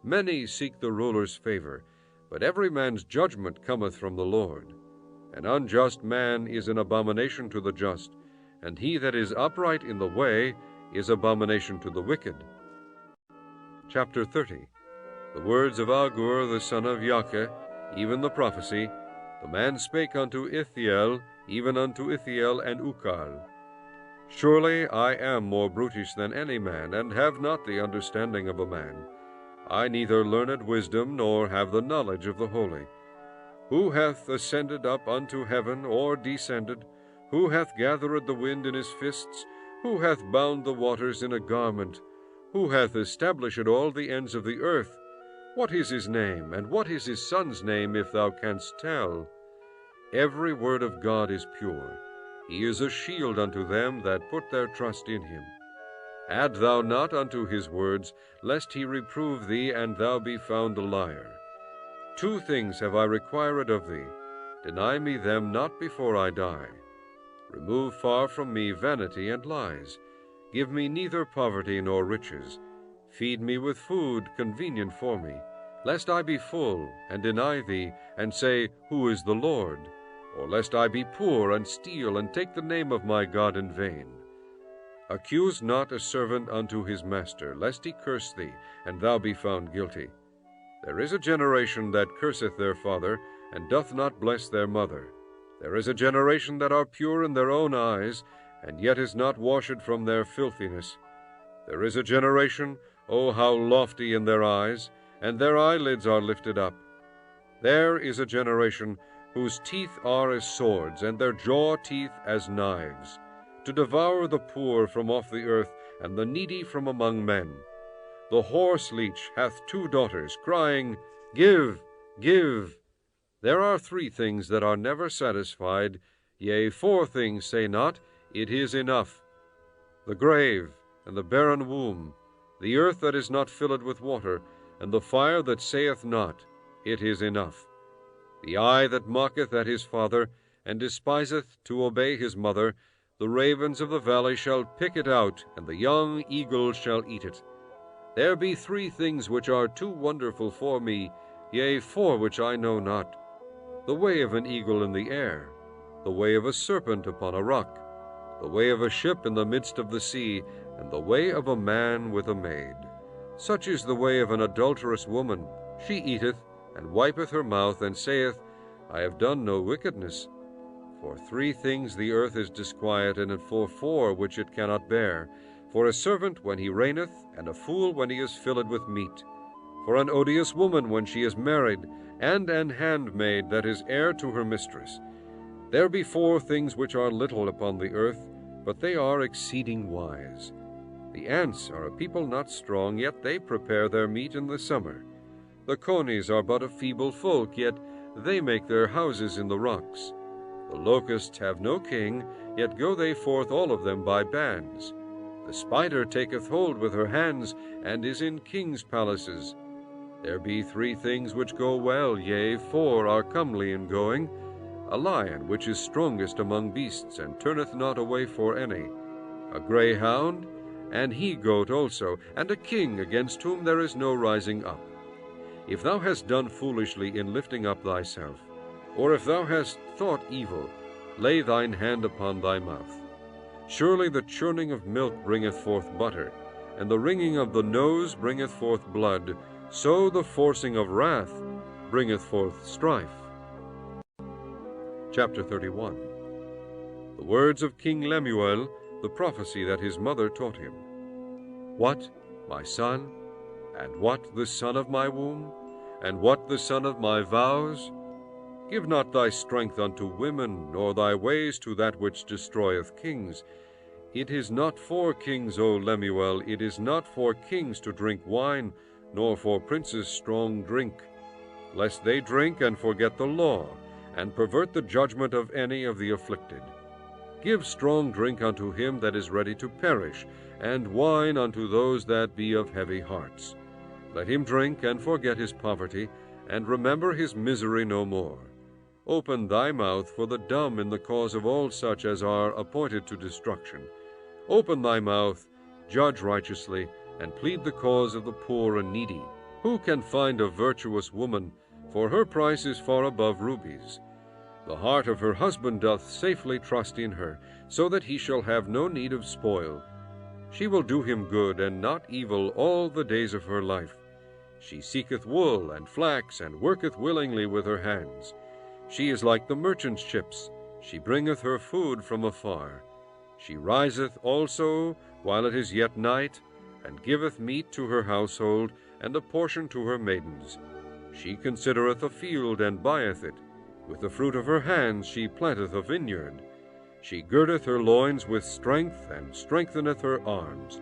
Many seek the ruler's favor, but every man's judgment cometh from the Lord. An unjust man is an abomination to the just, and he that is upright in the way is abomination to the wicked. Chapter 30. The words of Agur the son of Jakeh, even the prophecy. The man spake unto Ithiel, even unto Ithiel and Ukal. Surely I am more brutish than any man, and have not the understanding of a man. I neither learned wisdom, nor have the knowledge of the holy. Who hath ascended up unto heaven, or descended? Who hath gathered the wind in his fists? Who hath bound the waters in a garment? Who hath established all the ends of the earth? What is his name, and what is his son's name, if thou canst tell? Every word of God is pure. He is a shield unto them that put their trust in him. Add thou not unto his words, lest he reprove thee, and thou be found a liar. 2 things have I required of thee. Deny me them not before I die. Remove far from me vanity and lies. Give me neither poverty nor riches. Feed me with food convenient for me, lest I be full, and deny thee, and say, Who is the Lord? Or lest I be poor, and steal, and take the name of my God in vain. Accuse not a servant unto his master, lest he curse thee, and thou be found guilty. There is a generation that curseth their father, and doth not bless their mother. There is a generation that are pure in their own eyes, and yet is not washed from their filthiness. There is a generation, O how lofty in their eyes, and their eyelids are lifted up. There is a generation whose teeth are as swords, and their jaw teeth as knives, to devour the poor from off the earth, and the needy from among men. The horse leech hath 2 daughters, crying, Give, give. There are 3 things that are never satisfied, yea, 4 things say not, It is enough. The grave, and the barren womb, the earth that is not filled with water, and the fire that saith not, It is enough. The eye that mocketh at his father, and despiseth to obey his mother, the ravens of the valley shall pick it out, and the young eagle shall eat it. There be 3 things which are too wonderful for me, yea, 4 which I know not. The way of an eagle in the air, the way of a serpent upon a rock, the way of a ship in the midst of the sea, and the way of a man with a maid. Such is the way of an adulterous woman. She eateth, and wipeth her mouth, and saith, I have done no wickedness. For 3 things the earth is disquieted, and for 4 which it cannot bear. For a servant when he reigneth, and a fool when he is filled with meat. For an odious woman when she is married, and an handmaid that is heir to her mistress. There be 4 things which are little upon the earth, but they are exceeding wise. The ants are a people not strong, yet they prepare their meat in the summer. The conies are but a feeble folk, yet they make their houses in the rocks. The locusts have no king, yet go they forth all of them by bands. The spider taketh hold with her hands, and is in kings' palaces. There be 3 things which go well, yea, 4 are comely in going. A lion which is strongest among beasts, and turneth not away for any. A greyhound, and he-goat also, and a king against whom there is no rising up. If thou hast done foolishly in lifting up thyself, or if thou hast thought evil, lay thine hand upon thy mouth. Surely the churning of milk bringeth forth butter, and the wringing of the nose bringeth forth blood, so the forcing of wrath bringeth forth strife. Chapter 31. The words of King Lemuel, the prophecy that his mother taught him. What, my son? And what the son of my womb? And what the son of my vows? Give not thy strength unto women, nor thy ways to that which destroyeth kings. It is not for kings, O Lemuel, it is not for kings to drink wine, nor for princes strong drink, lest they drink and forget the law, and pervert the judgment of any of the afflicted. Give strong drink unto him that is ready to perish, and wine unto those that be of heavy hearts. Let him drink and forget his poverty, and remember his misery no more. Open thy mouth for the dumb in the cause of all such as are appointed to destruction. Open thy mouth, judge righteously, and plead the cause of the poor and needy. Who can find a virtuous woman? For her price is far above rubies. The heart of her husband doth safely trust in her, so that he shall have no need of spoil. She will do him good and not evil all the days of her life. She seeketh wool and flax, and worketh willingly with her hands. She is like the merchant's ships. She bringeth her food from afar. She riseth also while it is yet night, and giveth meat to her household, and a portion to her maidens. She considereth a field, and buyeth it. With the fruit of her hands she planteth a vineyard. She girdeth her loins with strength, and strengtheneth her arms.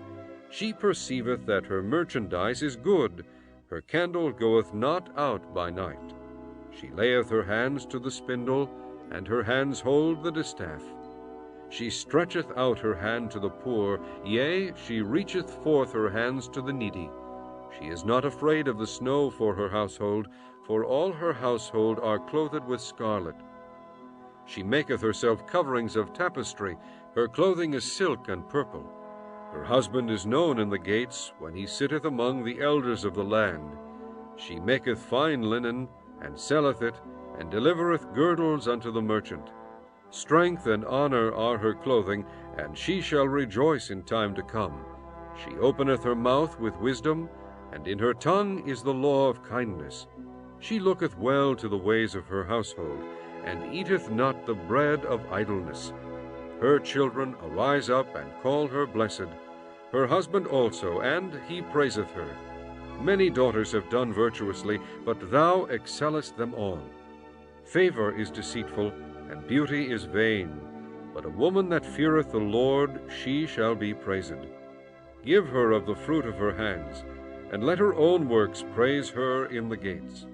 She perceiveth that her merchandise is good. Her candle goeth not out by night. She layeth her hands to the spindle, and her hands hold the distaff. She stretcheth out her hand to the poor, yea, she reacheth forth her hands to the needy. She is not afraid of the snow for her household, for all her household are clothed with scarlet. She maketh herself coverings of tapestry, her clothing is silk and purple. Her husband is known in the gates, when he sitteth among the elders of the land. She maketh fine linen, and selleth it, and delivereth girdles unto the merchant. Strength and honor are her clothing, and she shall rejoice in time to come. She openeth her mouth with wisdom, and in her tongue is the law of kindness. She looketh well to the ways of her household, and eateth not the bread of idleness. Her children arise up and call her blessed, her husband also, and he praiseth her. Many daughters have done virtuously, but thou excellest them all. Favor is deceitful, and beauty is vain, but a woman that feareth the Lord, she shall be praised. Give her of the fruit of her hands, and let her own works praise her in the gates.